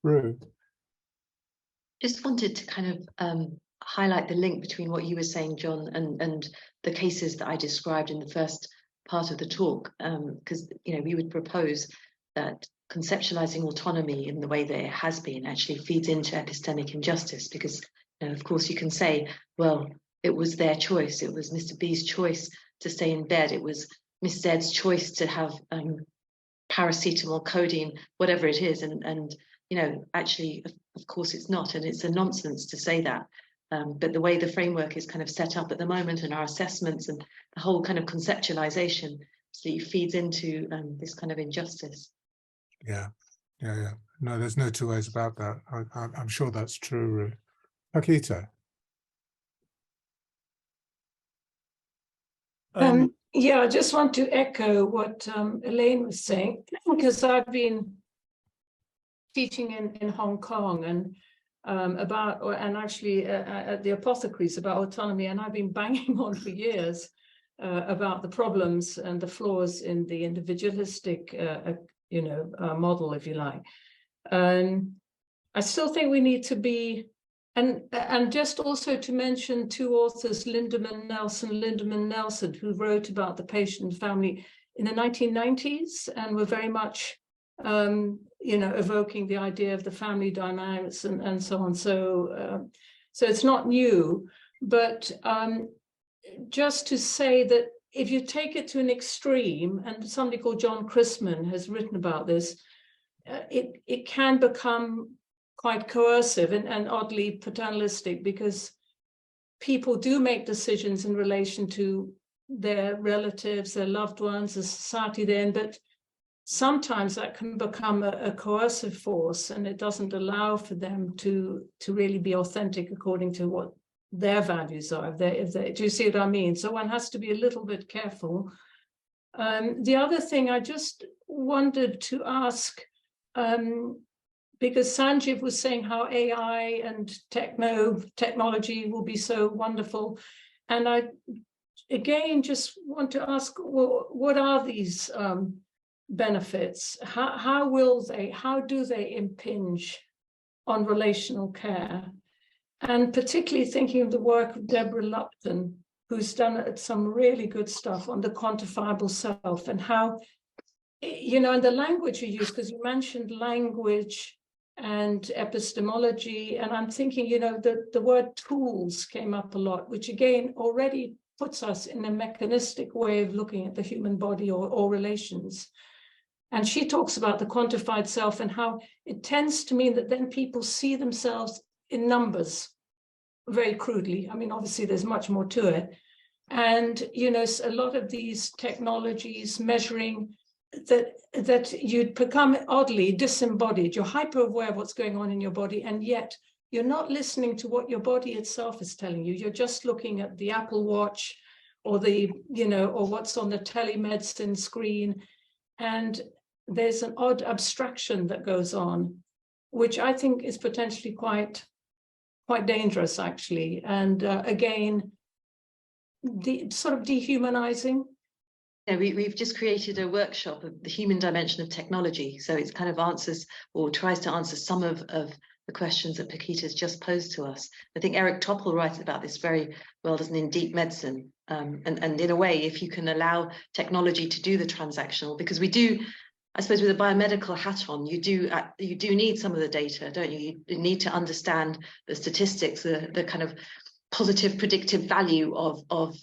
Speaker 1: Ruth.
Speaker 3: Just wanted to kind of highlight the link between what you were saying, John, and the cases that I described in the first part of the talk, because we would propose that conceptualizing autonomy in the way that it has been actually feeds into epistemic injustice, because of course you can say, well, it was their choice, it was Mr. B's choice to stay in bed, it was Miss Z's choice to have paracetamol, codeine, whatever it is, and actually, of course it's not, and it's a nonsense to say that. But the way the framework is kind of set up at the moment, and our assessments and the whole kind of conceptualization, so feeds into this kind of injustice.
Speaker 1: Yeah. No, there's no two ways about that. I'm sure that's true, Ruth. Paquita.
Speaker 14: Yeah, I just want to echo what Elaine was saying, because I've been teaching in Hong Kong and actually at the apothecaries about autonomy, and I've been banging on for years about the problems and the flaws in the individualistic model, if you like. I still think we need to be, and just also to mention two authors, Lindemann Nelson, who wrote about the patient family in the 1990s and were very much evoking the idea of the family dynamics and so on. So it's not new, but just to say that if you take it to an extreme, and somebody called John Chrisman has written about this, it can become quite coercive and oddly paternalistic, because people do make decisions in relation to their relatives, their loved ones, the society they're in, but sometimes that can become a coercive force, and it doesn't allow for them to really be authentic according to what their values are. If they, do you see what I mean? So one has to be a little bit careful. The other thing I just wanted to ask, because Sanjiv was saying how AI and technology will be so wonderful, and I again just want to ask, well, what are these benefits? How do they impinge on relational care? And particularly thinking of the work of Deborah Lupton, who's done some really good stuff on the quantifiable self, and how, and the language you use, because you mentioned language and epistemology, and I'm thinking, the word tools came up a lot, which again already puts us in a mechanistic way of looking at the human body or relations. And she talks about the quantified self and how it tends to mean that then people see themselves in numbers, very crudely. I mean, obviously there's much more to it. And, a lot of these technologies measuring that you'd become oddly disembodied. You're hyper aware of what's going on in your body, and yet you're not listening to what your body itself is telling you. You're just looking at the Apple Watch or or what's on the telemedicine screen. And there's an odd abstraction that goes on, which I think is potentially quite dangerous, actually. And again, the sort of dehumanizing.
Speaker 3: Yeah, we've just created a workshop of the human dimension of technology. So it kind of answers or tries to answer some of the questions that Paquita's just posed to us. I think Eric Topol writes about this very well, doesn't he, in Deep Medicine. And in a way, if you can allow technology to do the transactional, because we do, I suppose with a biomedical hat on, you do need some of the data, don't you? You need to understand the statistics, the kind of positive predictive value of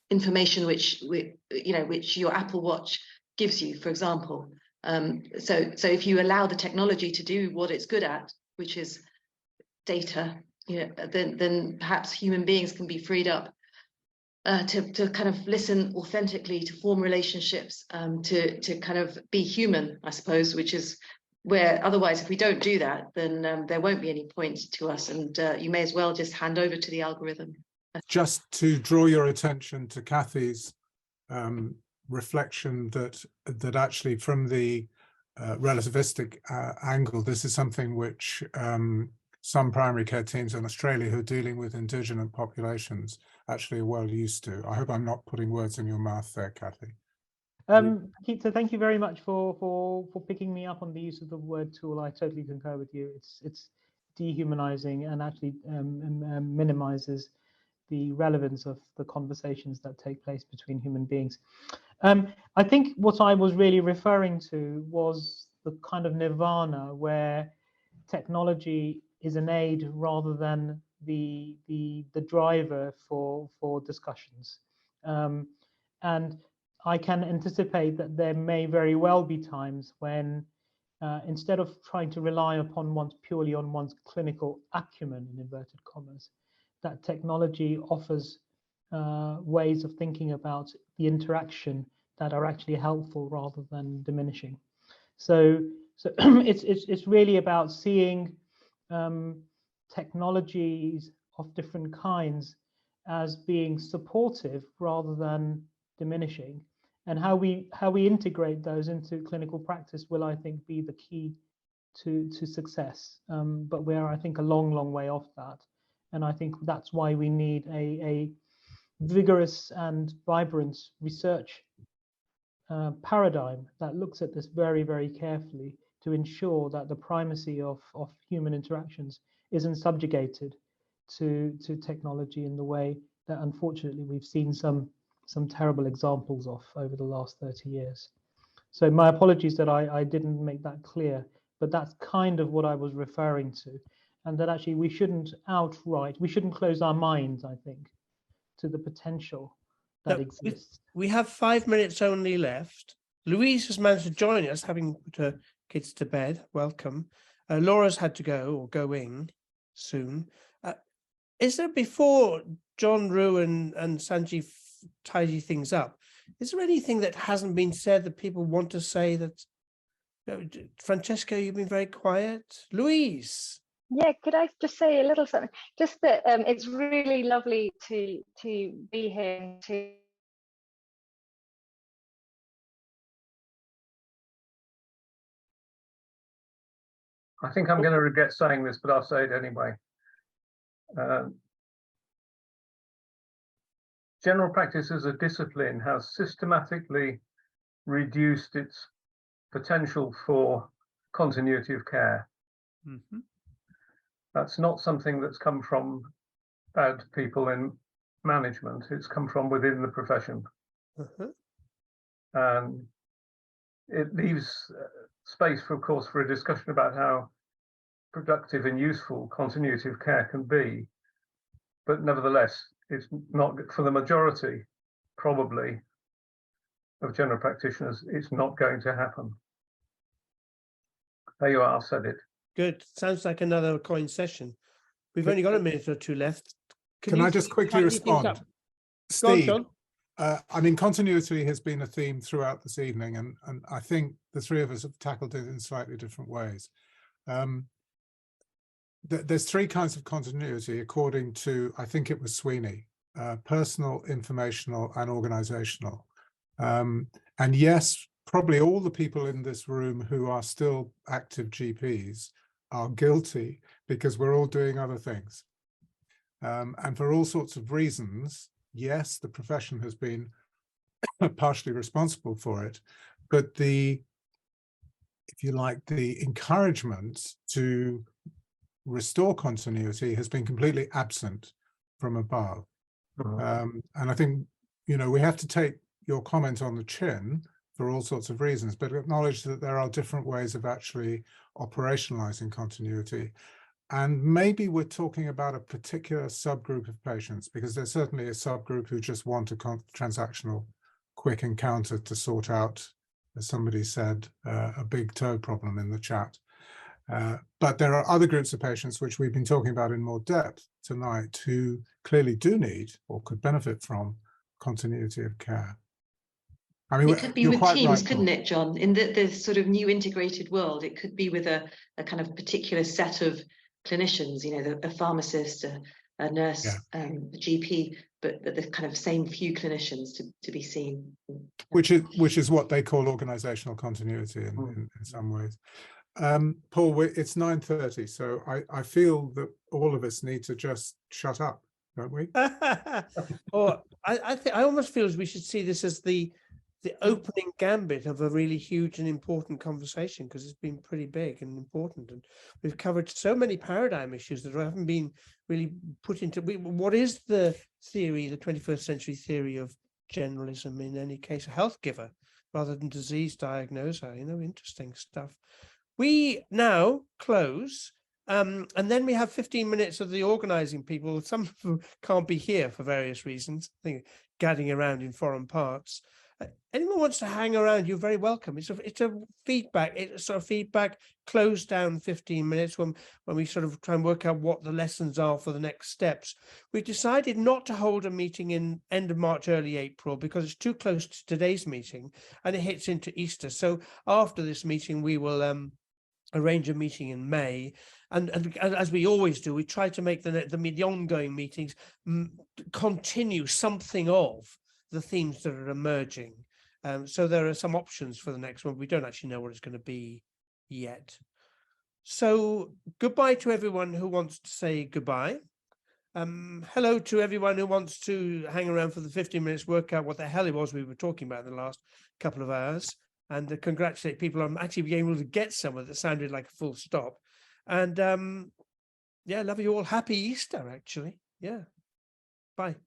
Speaker 3: information which your Apple Watch gives you, for example. So if you allow the technology to do what it's good at, which is data, then perhaps human beings can be freed up to kind of listen authentically, to form relationships, to kind of be human, I suppose, which is where otherwise, if we don't do that, then there won't be any point to us, and you may as well just hand over to the algorithm.
Speaker 1: Just to draw your attention to Kathy's reflection that actually from the relativistic angle, this is something which some primary care teams in Australia who are dealing with indigenous populations actually are well used to. I hope I'm not putting words in your mouth there, Kathy.
Speaker 2: Keita, thank you very much for picking me up on the use of the word tool. I totally concur with you. It's dehumanizing and actually minimizes the relevance of the conversations that take place between human beings. I think what I was really referring to was the kind of nirvana where technology is an aid rather than the driver for discussions. And I can anticipate that there may very well be times when instead of trying to rely upon purely on one's clinical acumen, in inverted commas, that technology offers ways of thinking about the interaction that are actually helpful rather than diminishing. So it's really about seeing technologies of different kinds as being supportive rather than diminishing, and how we integrate those into clinical practice will, I think, be the key to success. But we're, I think, a long way off that. And I think that's why we need a vigorous and vibrant research paradigm that looks at this very carefully to ensure that the primacy of human interactions isn't subjugated to technology in the way that unfortunately we've seen some terrible examples of over the last 30 years. So my apologies that I didn't make that clear, but that's kind of what I was referring to. And that actually we shouldn't close our minds, I think, to the potential that exists.
Speaker 13: We have 5 minutes only left. Louise has managed to join us, having put her kids to bed. Welcome. Laura's had to go or going soon. Is there, before John, Rue and Sanjiv tidy things up, is there anything that hasn't been said that people want to say? That Francesca, you've been very quiet. Louise.
Speaker 15: Yeah, could I just say a little something? Just that it's really lovely to be here.
Speaker 10: I think I'm going to regret saying this, but I'll say it anyway. General practice as a discipline has systematically reduced its potential for continuity of care.
Speaker 13: Mm-hmm.
Speaker 10: That's not something that's come from bad people in management. It's come from within the profession.
Speaker 13: Uh-huh.
Speaker 10: And it leaves space, of course, for a discussion about how productive and useful continuity of care can be. But nevertheless, it's not, for the majority, probably, of general practitioners, it's not going to happen. There you are, I've said it.
Speaker 13: Good. Sounds like another coin session. We've only got a minute or two left.
Speaker 1: Can I just quickly respond? Steve, I mean, continuity has been a theme throughout this evening, and I think the three of us have tackled it in slightly different ways. There's three kinds of continuity, according to, I think it was Sweeney, personal, informational, and organizational. And yes, probably all the people in this room who are still active GPs are guilty because we're all doing other things. And for all sorts of reasons, yes, the profession has been partially responsible for it, but if you like, the encouragement to restore continuity has been completely absent from above. And I think, you know, we have to take your comment on the chin for all sorts of reasons, but acknowledge that there are different ways of actually operationalizing continuity. And maybe we're talking about a particular subgroup of patients, because there's certainly a subgroup who just want a transactional quick encounter to sort out, as somebody said, a big toe problem in the chat. But there are other groups of patients which we've been talking about in more depth tonight who clearly do need or could benefit from continuity of care. I mean,
Speaker 3: it could be with teams, couldn't it, John? In the sort of new integrated world, it could be with a kind of particular set of clinicians, you know, a pharmacist, a nurse, a GP, but the kind of same few clinicians to be seen.
Speaker 1: Which is what they call organizational continuity in some ways. Paul, it's 9:30, so I feel that all of us need to just shut up, don't we?
Speaker 13: Or I think I almost feel as we should see this as the opening gambit of a really huge and important conversation, because it's been pretty big and important, and we've covered so many paradigm issues that haven't been really put into. What is the theory, the 21st century theory of generalism, in any case, a health giver rather than disease diagnoser? You know, interesting stuff. We now close, and then we have 15 minutes of the organizing people. Some of them can't be here for various reasons, I think, gadding around in foreign parts. Anyone wants to hang around, you're very welcome. It's a feedback, it's sort of feedback, close down 15 minutes when we sort of try and work out what the lessons are for the next steps. We've decided not to hold a meeting in end of March, early April, because it's too close to today's meeting and it hits into Easter. So after this meeting, we will arrange a meeting in May, and as we always do, we try to make the ongoing meetings continue something of the themes that are emerging. So there are some options for the next one. We don't actually know what it's going to be yet. So goodbye to everyone who wants to say goodbye. Hello to everyone who wants to hang around for the 15 minutes, work out what the hell it was we were talking about in the last couple of hours, and congratulate people on actually being able to get somewhere that sounded like a full stop. And yeah, love you all. Happy Easter, actually. Yeah. Bye.